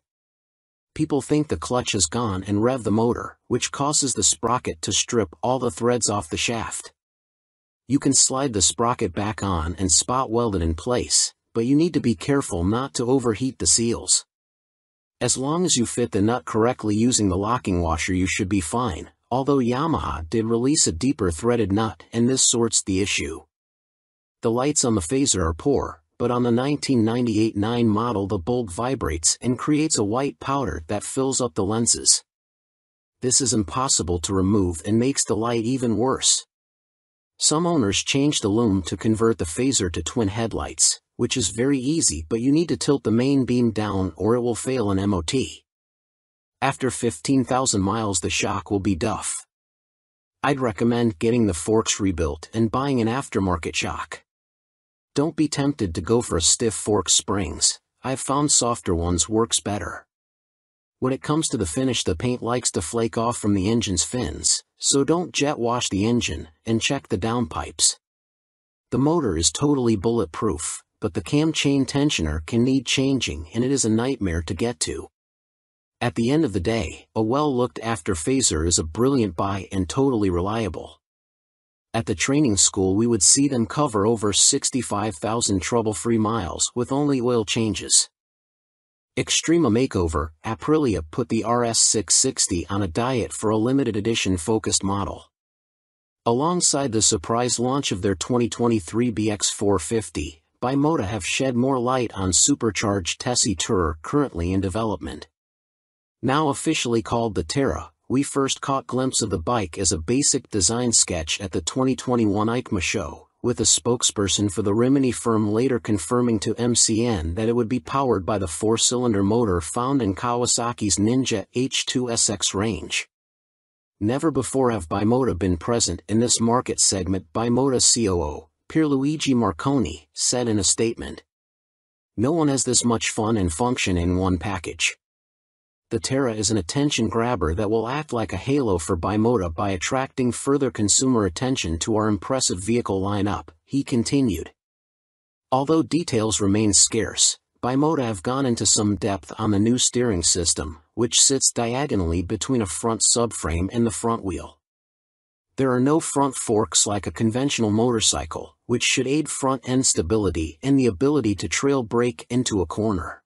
People think the clutch has gone and rev the motor, which causes the sprocket to strip all the threads off the shaft. You can slide the sprocket back on and spot weld it in place, but you need to be careful not to overheat the seals. As long as you fit the nut correctly using the locking washer, you should be fine, although Yamaha did release a deeper threaded nut and this sorts the issue. The lights on the Phaser are poor, but on the 1998 9 model the bulb vibrates and creates a white powder that fills up the lenses. This is impossible to remove and makes the light even worse. Some owners change the lume to convert the Phaser to twin headlights, which is very easy, but you need to tilt the main beam down or it will fail an MOT. After 15,000 miles the shock will be duff. I'd recommend getting the forks rebuilt and buying an aftermarket shock. Don't be tempted to go for stiff fork springs. I've found softer ones works better. When it comes to the finish, the paint likes to flake off from the engine's fins, so don't jet wash the engine, and check the downpipes. The motor is totally bulletproof, but the cam chain tensioner can need changing and it is a nightmare to get to. At the end of the day, a well-looked-after Phaser is a brilliant buy and totally reliable. At the training school we would see them cover over 65,000 trouble-free miles with only oil changes. Extrema Makeover, Aprilia put the RS660 on a diet for a limited edition focused model. Alongside the surprise launch of their 2023 BX450, Bimota have shed more light on supercharged Tessie Tourer currently in development. Now officially called the Terra, we first caught glimpse of the bike as a basic design sketch at the 2021 EICMA show, with a spokesperson for the Rimini firm later confirming to MCN that it would be powered by the 4-cylinder motor found in Kawasaki's Ninja H2 SX range. Never before have Bimota been present in this market segment, Bimota COO, Pierluigi Marconi, said in a statement. No one has this much fun and function in one package. The Terra is an attention grabber that will act like a halo for Bimota by attracting further consumer attention to our impressive vehicle lineup, he continued. Although details remain scarce, Bimota have gone into some depth on the new steering system, which sits diagonally between a front subframe and the front wheel. There are no front forks like a conventional motorcycle, which should aid front-end stability and the ability to trail brake into a corner.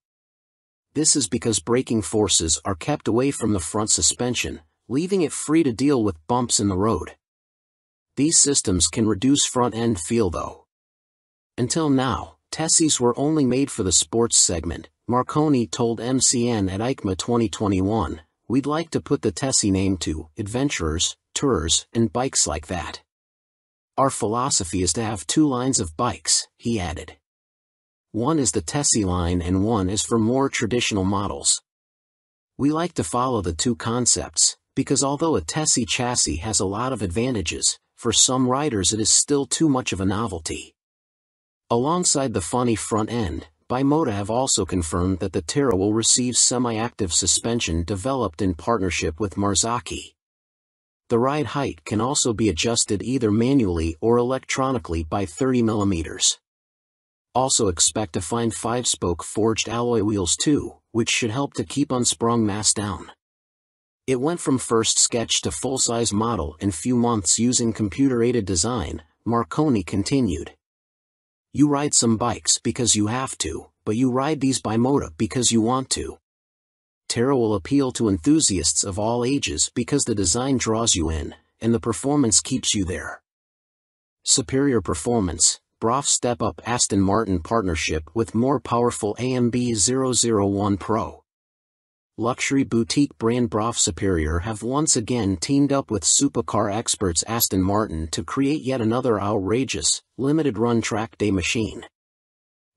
This is because braking forces are kept away from the front suspension, leaving it free to deal with bumps in the road. These systems can reduce front-end feel though. Until now, Tessies were only made for the sports segment, Marconi told MCN at EICMA 2021, we'd like to put the Tessie name to adventurers, tourers, and bikes like that. Our philosophy is to have 2 lines of bikes, he added. One is the Tessie line and one is for more traditional models. We like to follow the 2 concepts, because although a Tessie chassis has a lot of advantages, for some riders it is still too much of a novelty. Alongside the funny front end, Bimota have also confirmed that the Terra will receive semi-active suspension developed in partnership with Marzocchi. The ride height can also be adjusted either manually or electronically by 30 mm. Also expect to find 5-spoke forged alloy wheels too, which should help to keep unsprung mass down. It went from first sketch to full-size model in few months using computer-aided design, Marconi continued. You ride some bikes because you have to, but you ride these Bimota because you want to. Terra will appeal to enthusiasts of all ages because the design draws you in, and the performance keeps you there. Superior performance, BROF Step Up Aston Martin partnership with more powerful AMB 001 Pro. Luxury boutique brand BROF Superior have once again teamed up with supercar experts Aston Martin to create yet another outrageous, limited-run track day machine.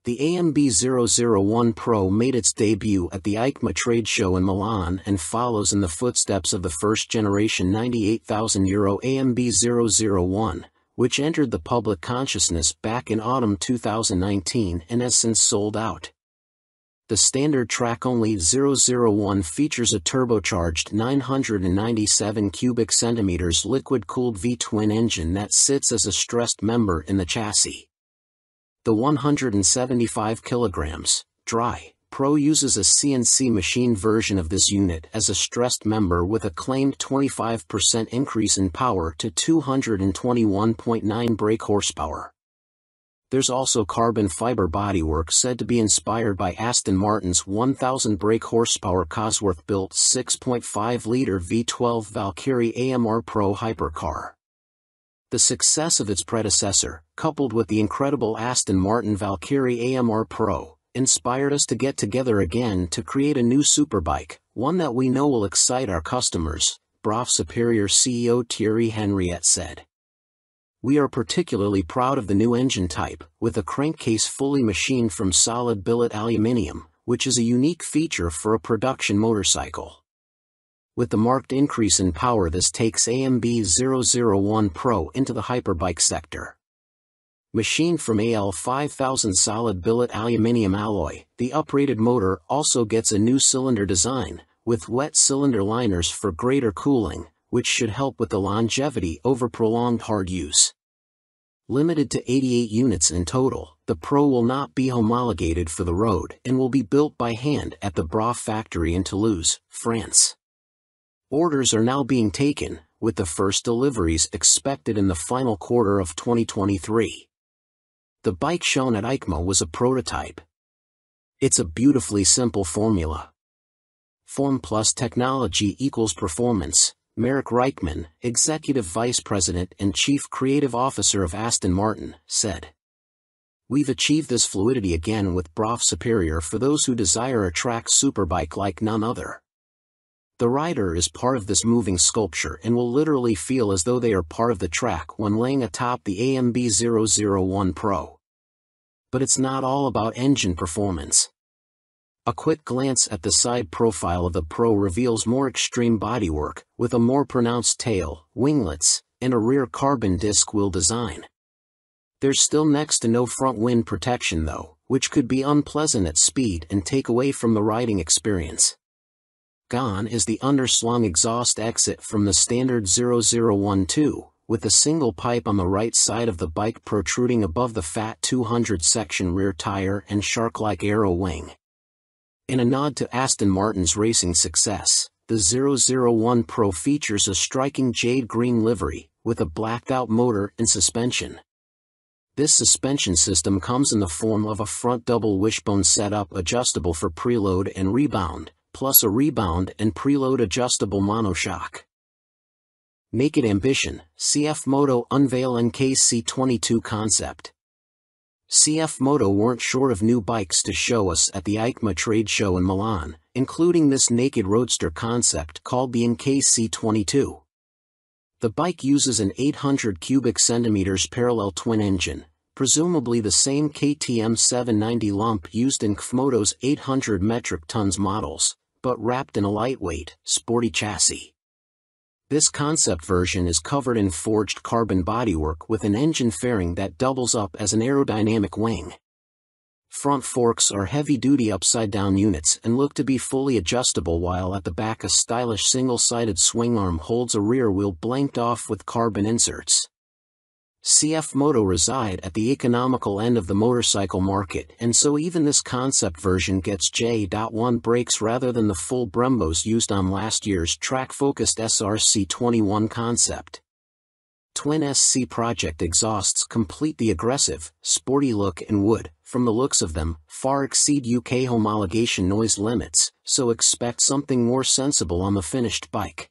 The AMB 001 Pro made its debut at the EICMA trade show in Milan and follows in the footsteps of the first-generation €98,000 AMB 001, which entered the public consciousness back in autumn 2019 and has since sold out. The standard track-only 001 features a turbocharged 997 cubic centimeters liquid-cooled V-twin engine that sits as a stressed member in the chassis. The 175 kilograms, dry, Pro uses a CNC machine version of this unit as a stressed member with a claimed 25% increase in power to 221.9 brake horsepower. There's also carbon fiber bodywork said to be inspired by Aston Martin's 1,000 brake horsepower Cosworth-built 6.5-liter V12 Valkyrie AMR Pro hypercar. The success of its predecessor, coupled with the incredible Aston Martin Valkyrie AMR Pro, inspired us to get together again to create a new superbike, one that we know will excite our customers, BROF Superior CEO Thierry Henriette said. We are particularly proud of the new engine type, with a crankcase fully machined from solid billet aluminium, which is a unique feature for a production motorcycle. With the marked increase in power, this takes AMB 001 Pro into the hyperbike sector. Machined from AL 5000 solid billet aluminium alloy, the uprated motor also gets a new cylinder design, with wet cylinder liners for greater cooling, which should help with the longevity over prolonged hard use. Limited to 88 units in total, the Pro will not be homologated for the road and will be built by hand at the BROF factory in Toulouse, France. Orders are now being taken, with the first deliveries expected in the final quarter of 2023. The bike shown at EICMA was a prototype. It's a beautifully simple formula. Form plus technology equals performance, Marek Reichman, Executive Vice President and Chief Creative Officer of Aston Martin, said. We've achieved this fluidity again with BROF Superior for those who desire a track superbike like none other. The rider is part of this moving sculpture and will literally feel as though they are part of the track when laying atop the AMB 001 Pro. But it's not all about engine performance. A quick glance at the side profile of the Pro reveals more extreme bodywork, with a more pronounced tail, winglets, and a rear carbon disc wheel design. There's still next to no front wind protection though, which could be unpleasant at speed and take away from the riding experience. Gone is the underslung exhaust exit from the standard 0012, with a single pipe on the right side of the bike protruding above the fat 200 section rear tire and shark-like aero wing. In a nod to Aston Martin's racing success, the 001 Pro features a striking jade green livery, with a blacked-out motor and suspension. This suspension system comes in the form of a front double wishbone setup adjustable for preload and rebound, plus a rebound and preload adjustable monoshock. Naked Ambition, CF Moto unveil NKC22 concept. CF Moto weren't short of new bikes to show us at the EICMA trade show in Milan, including this naked roadster concept called the NKC22. The bike uses an 800 cubic centimeters parallel twin engine, presumably the same KTM 790 lump used in KFMoto's 800 metric tons models, but wrapped in a lightweight, sporty chassis. This concept version is covered in forged carbon bodywork with an engine fairing that doubles up as an aerodynamic wing. Front forks are heavy-duty upside-down units and look to be fully adjustable, while at the back a stylish single-sided swing arm holds a rear wheel blanked off with carbon inserts. CF Moto reside at the economical end of the motorcycle market, and so even this concept version gets J.1 brakes rather than the full Brembos used on last year's track-focused SRC21 concept. Twin SC Project exhausts complete the aggressive, sporty look and would, from the looks of them, far exceed UK homologation noise limits, so expect something more sensible on the finished bike.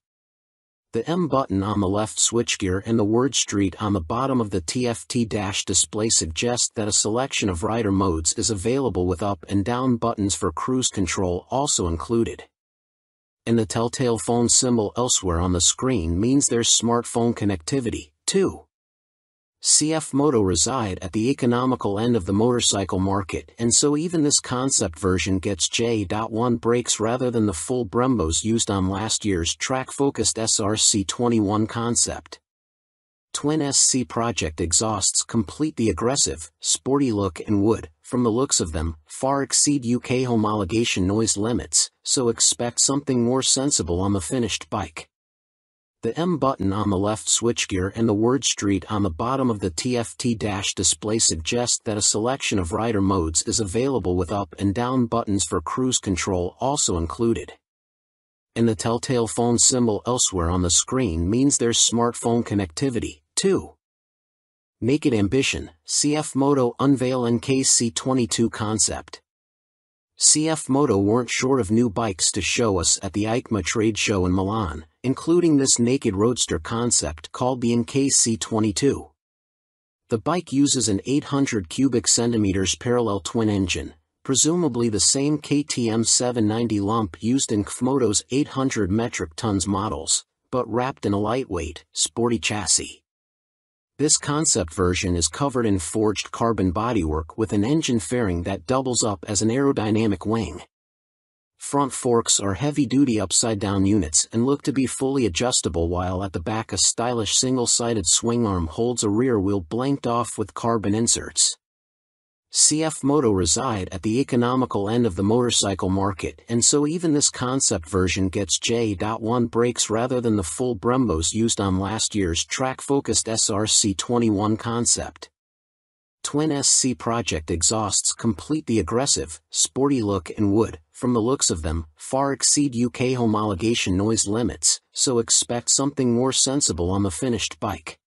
The M button on the left switchgear and the word Street on the bottom of the TFT dash display suggest that a selection of rider modes is available with up and down buttons for cruise control also included. And the telltale phone symbol elsewhere on the screen means there's smartphone connectivity, too. CF Moto reside at the economical end of the motorcycle market, and so even this concept version gets J.1 brakes rather than the full Brembos used on last year's track-focused SRC21 concept. Twin SC Project exhausts complete the aggressive, sporty look and would, from the looks of them, far exceed UK homologation noise limits, so expect something more sensible on the finished bike. The M button on the left switchgear and the word Street on the bottom of the TFT dash display suggest that a selection of rider modes is available with up and down buttons for cruise control also included. And the telltale phone symbol elsewhere on the screen means there's smartphone connectivity, too. Naked Ambition, CF Moto unveil NKC22 concept. CF Moto weren't short of new bikes to show us at the EICMA trade show in Milan, including this naked roadster concept called the NKC22. The bike uses an 800 cubic centimeters parallel twin engine, presumably the same KTM 790 lump used in KFMoto's 800 metric tons models, but wrapped in a lightweight, sporty chassis. This concept version is covered in forged carbon bodywork with an engine fairing that doubles up as an aerodynamic wing. Front forks are heavy-duty upside-down units and look to be fully adjustable, while at the back a stylish single-sided swing arm holds a rear wheel blanked off with carbon inserts. CF Moto reside at the economical end of the motorcycle market, and so even this concept version gets J.1 brakes rather than the full Brembos used on last year's track-focused SRC21 concept. Twin SC Project exhausts complete the aggressive, sporty look and would, from the looks of them, far exceed UK homologation noise limits, so expect something more sensible on the finished bike.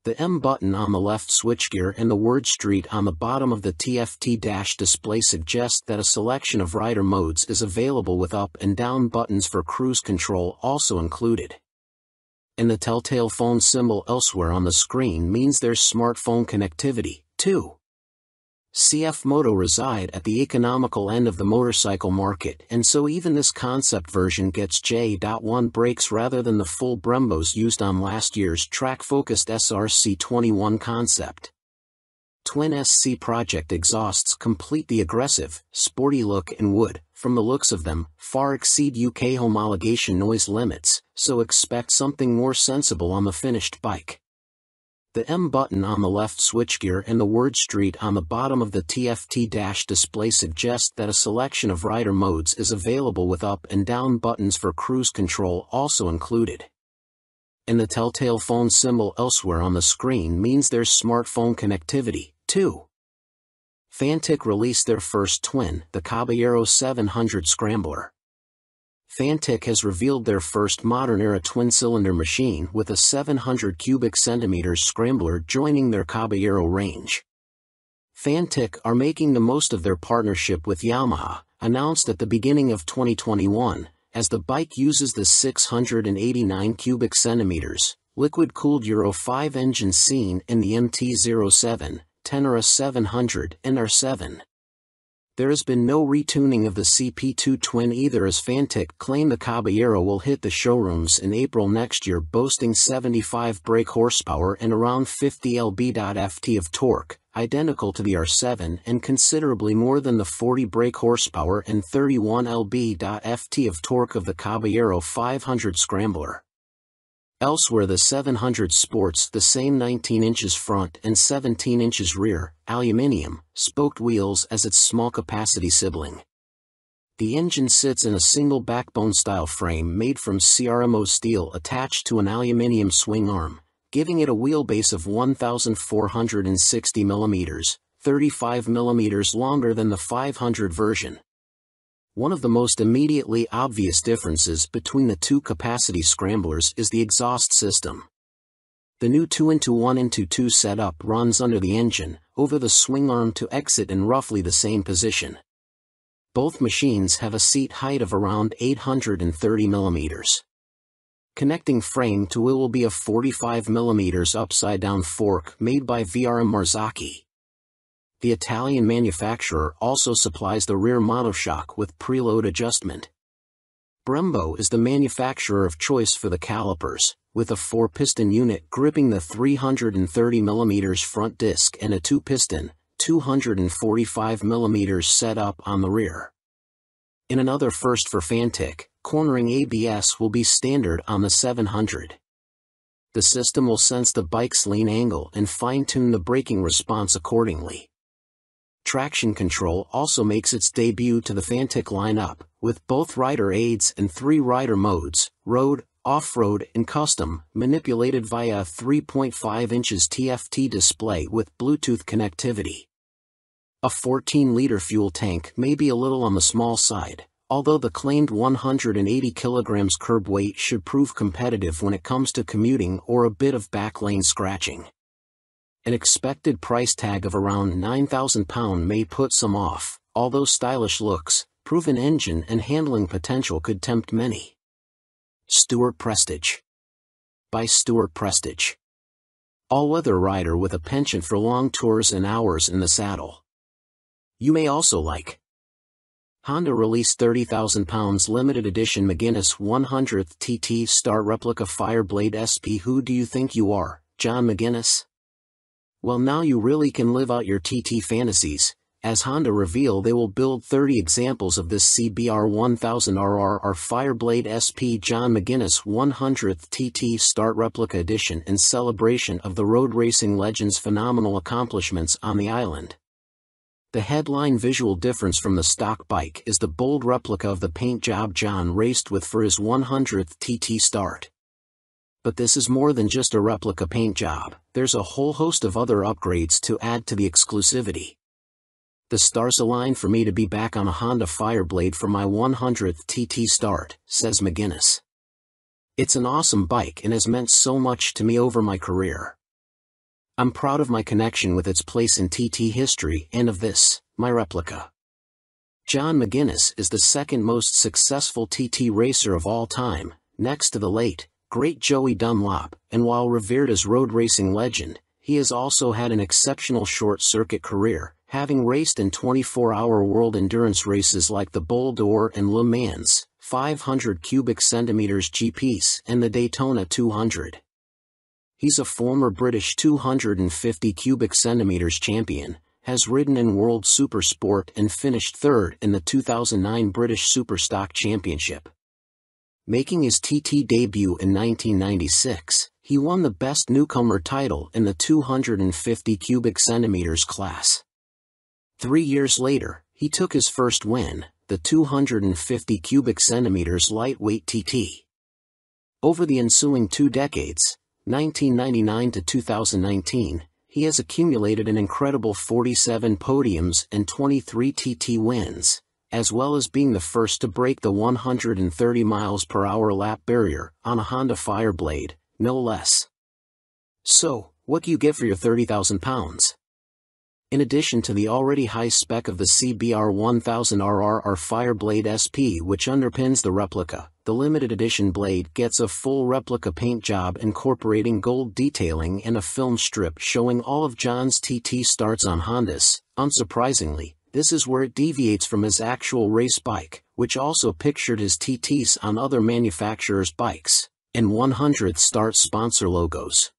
The M button on the left switchgear and the word Street on the bottom of the TFT dash display suggest that a selection of rider modes is available with up and down buttons for cruise control also included. And the telltale phone symbol elsewhere on the screen means there's smartphone connectivity, too. CF Moto reside at the economical end of the motorcycle market, and so even this concept version gets J.1 brakes rather than the full Brembos used on last year's track-focused SRC21 concept. Twin SC Project exhausts complete the aggressive, sporty look and would, from the looks of them, far exceed UK homologation noise limits, so expect something more sensible on the finished bike. The M button on the left switchgear and the word Street on the bottom of the TFT dash display suggest that a selection of rider modes is available with up and down buttons for cruise control also included. And the telltale phone symbol elsewhere on the screen means there's smartphone connectivity, too. Fantic released their first twin, the Caballero 700 Scrambler. Fantic has revealed their first modern-era twin-cylinder machine with a 700 cubic centimeters Scrambler joining their Caballero range. Fantic are making the most of their partnership with Yamaha, announced at the beginning of 2021, as the bike uses the 689 cubic centimeters, liquid-cooled Euro 5 engine seen in the MT-07, Tenere 700 and R7. There has been no retuning of the CP2 twin either, as Fantic claim the Caballero will hit the showrooms in April next year, boasting 75 brake horsepower and around 50 lb.ft of torque, identical to the R7 and considerably more than the 40 brake horsepower and 31 lb.ft of torque of the Caballero 500 Scrambler. Elsewhere, the 700 sports the same 19 inches front and 17 inches rear, aluminium, spoked wheels as its small-capacity sibling. The engine sits in a single backbone-style frame made from CRMO steel attached to an aluminium swing arm, giving it a wheelbase of 1,460 mm, 35 mm longer than the 500 version. One of the most immediately obvious differences between the two capacity scramblers is the exhaust system. The new 2-into-1-into-2 setup runs under the engine, over the swing arm to exit in roughly the same position. Both machines have a seat height of around 830 mm. Connecting frame to wheel will be a 45 mm upside-down fork made by VRM Marzocchi. The Italian manufacturer also supplies the rear monoshock with preload adjustment. Brembo is the manufacturer of choice for the calipers, with a 4-piston unit gripping the 330 mm front disc and a 2-piston, 245 mm setup on the rear. In another first for Fantic, cornering ABS will be standard on the 700. The system will sense the bike's lean angle and fine-tune the braking response accordingly. Traction control also makes its debut to the Fantic lineup, with both rider aids and 3 rider modes, road, off-road and custom, manipulated via a 3.5 inches TFT display with Bluetooth connectivity. A 14-liter fuel tank may be a little on the small side, although the claimed 180 kilograms curb weight should prove competitive when it comes to commuting or a bit of backlane scratching. An expected price tag of around £9,000 may put some off, although stylish looks, proven engine and handling potential could tempt many. Stuart Prestige. By Stuart Prestige. All-weather rider with a penchant for long tours and hours in the saddle. You may also like. Honda released £30,000 limited edition McGuinness 100th TT Star Replica Fireblade SP. Who do you think you are, John McGuinness? Well, now you really can live out your TT fantasies, as Honda reveal they will build 30 examples of this CBR 1000RR Fireblade SP John McGuinness 100th TT Start Replica Edition in celebration of the road racing legend's phenomenal accomplishments on the island. The headline visual difference from the stock bike is the bold replica of the paint job John raced with for his 100th TT Start. But this is more than just a replica paint job, there's a whole host of other upgrades to add to the exclusivity. The stars align for me to be back on a Honda Fireblade for my 100th TT Start, says McGuinness. It's an awesome bike and has meant so much to me over my career. I'm proud of my connection with its place in TT history and of this, my replica. John McGuinness is the second most successful TT racer of all time, next to the late, great Joey Dunlop, and while revered as road racing legend, he has also had an exceptional short-circuit career, having raced in 24-hour world endurance races like the Bol d'Or and Le Mans, 500 cubic centimeters GPs, and the Daytona 200. He's a former British 250 cubic centimeters champion, has ridden in World Supersport and finished third in the 2009 British Superstock Championship. Making his TT debut in 1996, he won the Best Newcomer title in the 250 cubic centimeters class. 3 years later, he took his first win, the 250 cubic centimeters lightweight TT. Over the ensuing 2 decades, 1999 to 2019, he has accumulated an incredible 47 podiums and 23 TT wins, as well as being the first to break the 130 miles per hour lap barrier on a Honda Fireblade, no less. So, what do you get for your 30,000 pounds? In addition to the already high spec of the CBR 1000RR Fireblade SP which underpins the replica, the limited edition blade gets a full replica paint job incorporating gold detailing and a film strip showing all of John's TT starts on Hondas. Unsurprisingly, this is where it deviates from his actual race bike, which also pictured his TTs on other manufacturers' bikes, and 100th Start sponsor logos.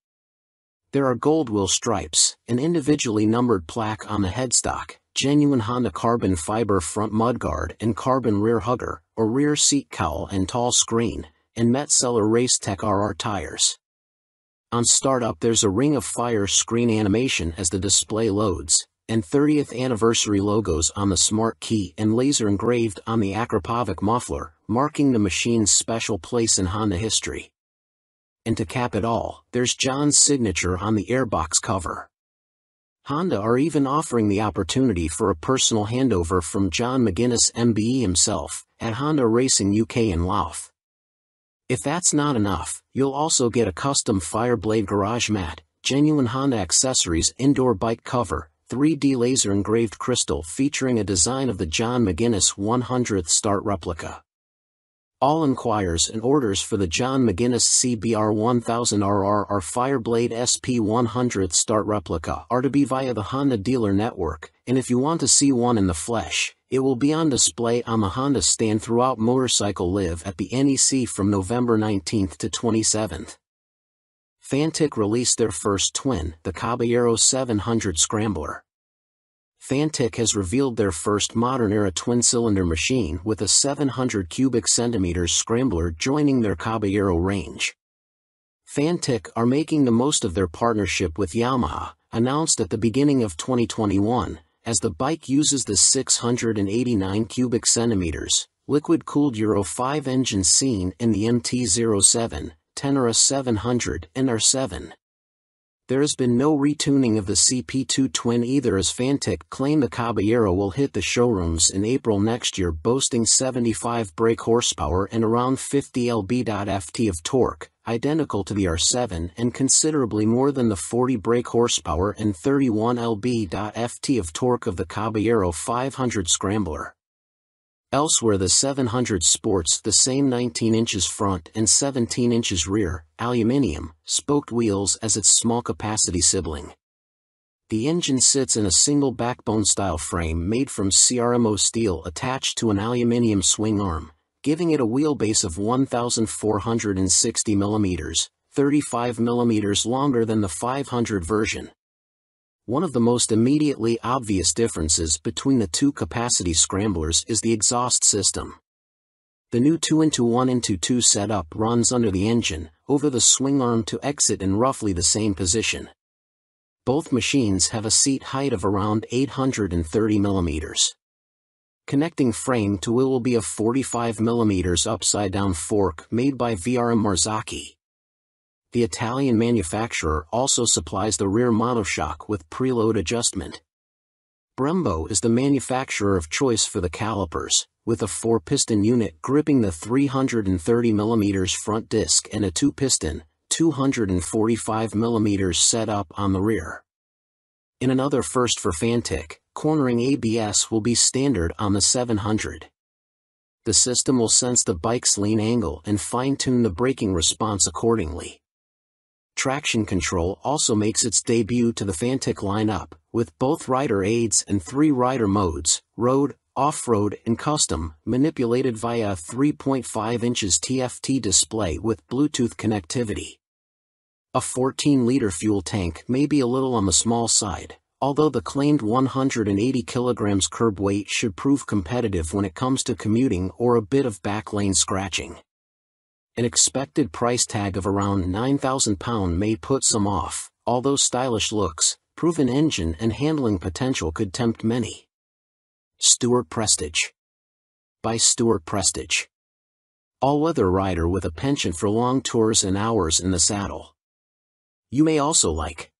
There are gold wheel stripes, an individually numbered plaque on the headstock, genuine Honda carbon fiber front mudguard and carbon rear hugger, or rear seat cowl and tall screen, and Metzeler Racetech RR tires. On startup there's a Ring of Fire screen animation as the display loads, and 30th anniversary logos on the smart key and laser engraved on the Akrapovic muffler, marking the machine's special place in Honda history. And to cap it all, there's John's signature on the airbox cover. Honda are even offering the opportunity for a personal handover from John McGuinness MBE himself, at Honda Racing UK in Louth. If that's not enough, you'll also get a custom Fireblade garage mat, genuine Honda accessories indoor bike cover, 3D laser engraved crystal featuring a design of the John McGuinness 100th Start replica. All inquiries and orders for the John McGuinness CBR 1000RR Fireblade SP 100th Start replica are to be via the Honda dealer network, and if you want to see one in the flesh, it will be on display on the Honda stand throughout Motorcycle Live at the NEC from November 19th to 27th. Fantic released their first twin, the Caballero 700 Scrambler. Fantic has revealed their first modern-era twin-cylinder machine with a 700 cubic centimeters Scrambler joining their Caballero range. Fantic are making the most of their partnership with Yamaha, announced at the beginning of 2021, as the bike uses the 689 cubic centimeters, liquid-cooled Euro 5 engine seen in the MT-07, Tenere 700 and R7. There has been no retuning of the CP2 twin either, as Fantic claim the Caballero will hit the showrooms in April next year, boasting 75 brake horsepower and around 50 lb-ft of torque, identical to the R7 and considerably more than the 40 brake horsepower and 31 lb-ft of torque of the Caballero 500 Scrambler. Elsewhere the 700 sports the same 19 inches front and 17 inches rear, aluminium, spoked wheels as its small-capacity sibling. The engine sits in a single backbone-style frame made from CRMO steel attached to an aluminium swing arm, giving it a wheelbase of 1,460 mm, 35 mm longer than the 500 version. One of the most immediately obvious differences between the two capacity scramblers is the exhaust system. The new 2-into-1-into-2 setup runs under the engine, over the swing arm to exit in roughly the same position. Both machines have a seat height of around 830 mm. Connecting frame to wheel will be a 45 mm upside-down fork made by VRM Marzocchi. The Italian manufacturer also supplies the rear monoshock with preload adjustment. Brembo is the manufacturer of choice for the calipers, with a 4-piston unit gripping the 330 mm front disc and a 2-piston, 245 mm setup on the rear. In another first for Fantic, cornering ABS will be standard on the 700. The system will sense the bike's lean angle and fine-tune the braking response accordingly. Traction control also makes its debut to the Fantic lineup, with both rider aids and 3 rider modes, road, off-road and custom, manipulated via a 3.5 inches TFT display with Bluetooth connectivity. A 14-liter fuel tank may be a little on the small side, although the claimed 180 kilograms curb weight should prove competitive when it comes to commuting or a bit of back lane scratching. An expected price tag of around £9,000 may put some off, although stylish looks, proven engine and handling potential could tempt many. Stuart Prestige. By Stuart Prestige. All-weather rider with a penchant for long tours and hours in the saddle. You may also like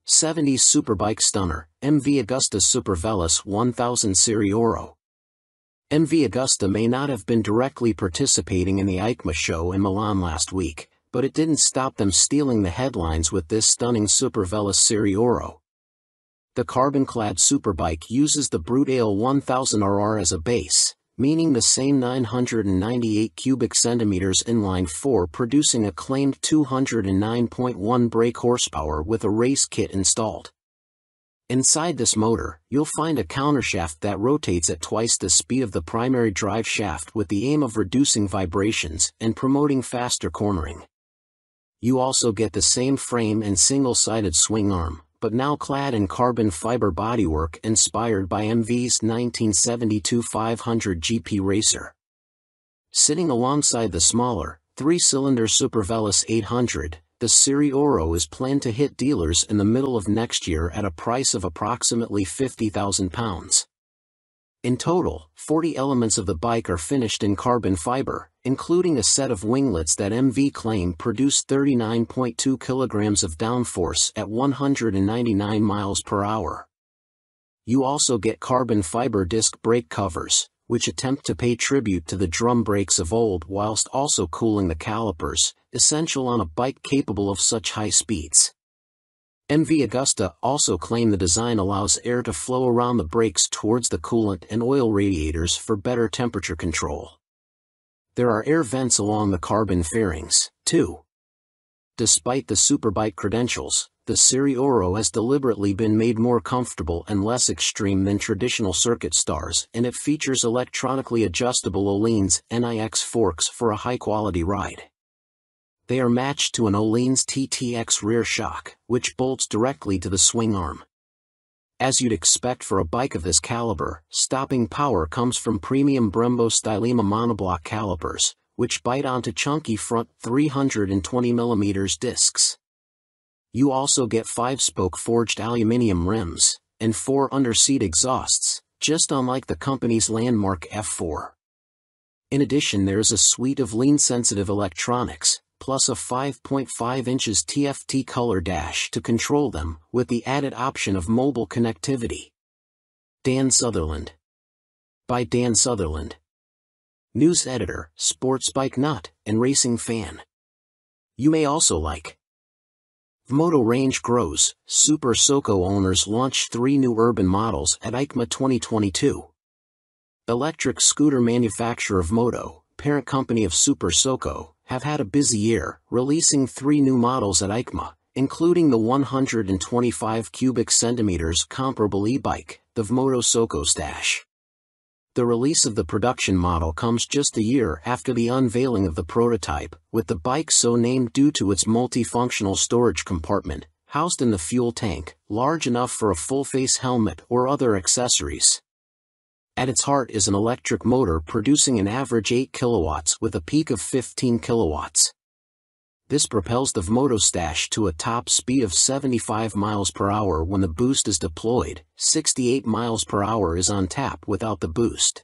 70s Superbike Stunner, MV Agusta Super Veloce 1000 Serie Oro. MV Agusta may not have been directly participating in the EICMA show in Milan last week, but it didn't stop them stealing the headlines with this stunning Super Veloce Serie Oro. The carbon-clad superbike uses the Brute Ale 1000RR as a base, meaning the same 998 cubic centimeters inline-4 producing a claimed 209.1 brake horsepower with a race kit installed. Inside this motor, you'll find a countershaft that rotates at twice the speed of the primary drive shaft with the aim of reducing vibrations and promoting faster cornering. You also get the same frame and single-sided swing arm, but now clad in carbon fiber bodywork inspired by MV's 1972 500 GP Racer. Sitting alongside the smaller, 3-cylinder Super Veloce 800, the Serie Oro is planned to hit dealers in the middle of next year at a price of approximately £50,000. In total, 40 elements of the bike are finished in carbon fiber, including a set of winglets that MV claim produce 39.2 kilograms of downforce at 199 miles per hour. You also get carbon fiber disc brake covers, which attempt to pay tribute to the drum brakes of old whilst also cooling the calipers, essential on a bike capable of such high speeds. MV Agusta also claim the design allows air to flow around the brakes towards the coolant and oil radiators for better temperature control. There are air vents along the carbon fairings, too. Despite the superbike credentials, the Serie Oro has deliberately been made more comfortable and less extreme than traditional circuit stars, and it features electronically adjustable Öhlins NIX forks for a high-quality ride. They are matched to an Öhlins TTX rear shock, which bolts directly to the swing arm. As you'd expect for a bike of this caliber, stopping power comes from premium Brembo Stylema monoblock calipers, which bite onto chunky front 320mm discs. You also get 5-spoke forged aluminium rims, and 4 under-seat exhausts, just unlike the company's landmark F4. In addition, there's a suite of lean-sensitive electronics, plus a 5.5 inches TFT color dash to control them, with the added option of mobile connectivity. Dan Sutherland. By Dan Sutherland. News editor, sports bike nut, and racing fan. You may also like Vmoto range grows, Super Soco owners launch 3 new urban models at EICMA 2022. Electric scooter manufacturer Vmoto, parent company of Super Soco, have had a busy year, releasing 3 new models at EICMA, including the 125 cubic centimeters comparable e-bike, the Vmoto Soco Stash. The release of the production model comes just a year after the unveiling of the prototype, with the bike so named due to its multifunctional storage compartment, housed in the fuel tank, large enough for a full-face helmet or other accessories. At its heart is an electric motor producing an average 8 kilowatts with a peak of 15 kilowatts. This propels the Vmoto Stash to a top speed of 75 miles per hour when the boost is deployed. 68 miles per hour is on tap without the boost.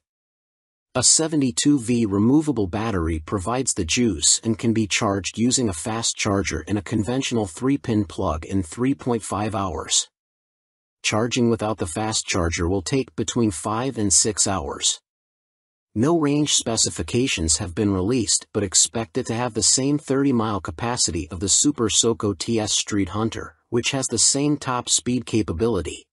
A 72V removable battery provides the juice and can be charged using a fast charger in a conventional 3-pin plug in 3.5 hours. Charging without the fast charger will take between 5 and 6 hours. No range specifications have been released, but expect it to have the same 30-mile capacity of the Super Soco TS Street Hunter, which has the same top speed capability.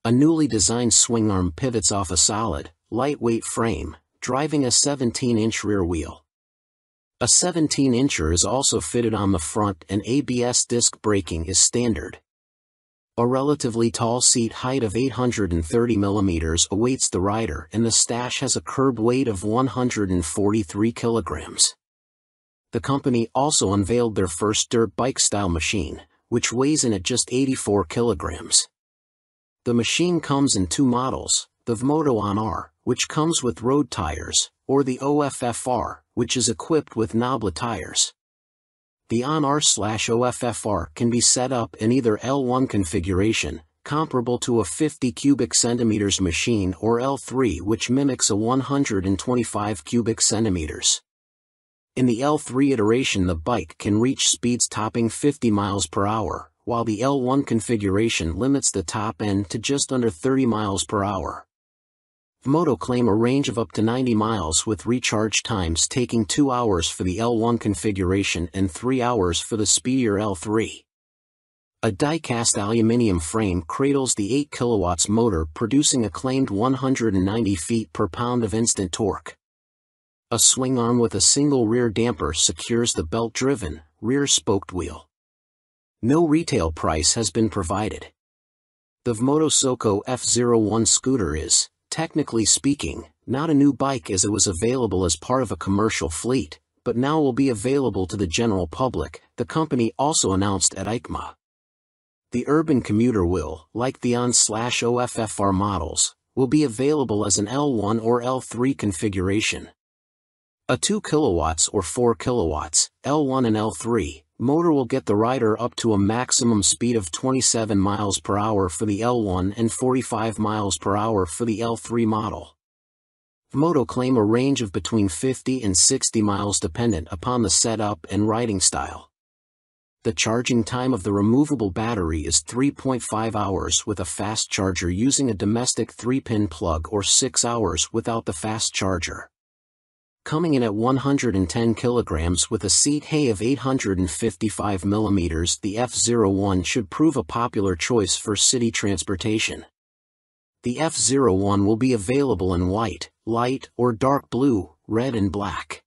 A newly designed swing arm pivots off a solid, lightweight frame, driving a 17-inch rear wheel. A 17-incher is also fitted on the front, and ABS disc braking is standard. A relatively tall seat height of 830 millimeters awaits the rider, and the Stash has a curb weight of 143 kilograms. The company also unveiled their first dirt bike-style machine, which weighs in at just 84 kilograms. The machine comes in two models, the Vmoto On-R, which comes with road tires, or the OFFR, which is equipped with knoblet tires. The On-R/OFFR can be set up in either L1 configuration, comparable to a 50 cubic centimeters machine, or L3, which mimics a 125 cubic centimeters. In the L3 iteration, the bike can reach speeds topping 50 miles per hour, while the L1 configuration limits the top end to just under 30 miles per hour. Vmoto claim a range of up to 90 miles with recharge times taking 2 hours for the L1 configuration and 3 hours for the speedier L3. A die-cast aluminium frame cradles the 8 kilowatts motor, producing a claimed 190 feet per pound of instant torque. A swing arm with a single rear damper secures the belt-driven, rear-spoked wheel. No retail price has been provided. The Vmoto Soco F01 scooter is, technically speaking, not a new bike, as it was available as part of a commercial fleet, but now will be available to the general public, the company also announced at EICMA. The urban commuter will, like the On/OFFR models, will be available as an L1 or L3 configuration. A 2 kilowatts or 4 kilowatts, L1 and L3, motor will get the rider up to a maximum speed of 27 miles per hour for the L1 and 45 miles per hour for the L3 model. Vmoto claim a range of between 50 and 60 miles dependent upon the setup and riding style. The charging time of the removable battery is 3.5 hours with a fast charger using a domestic 3-pin plug, or 6 hours without the fast charger. Coming in at 110 kilograms with a seat height of 855 millimeters, the F01 should prove a popular choice for city transportation. The F01 will be available in white, light or dark blue, red and black.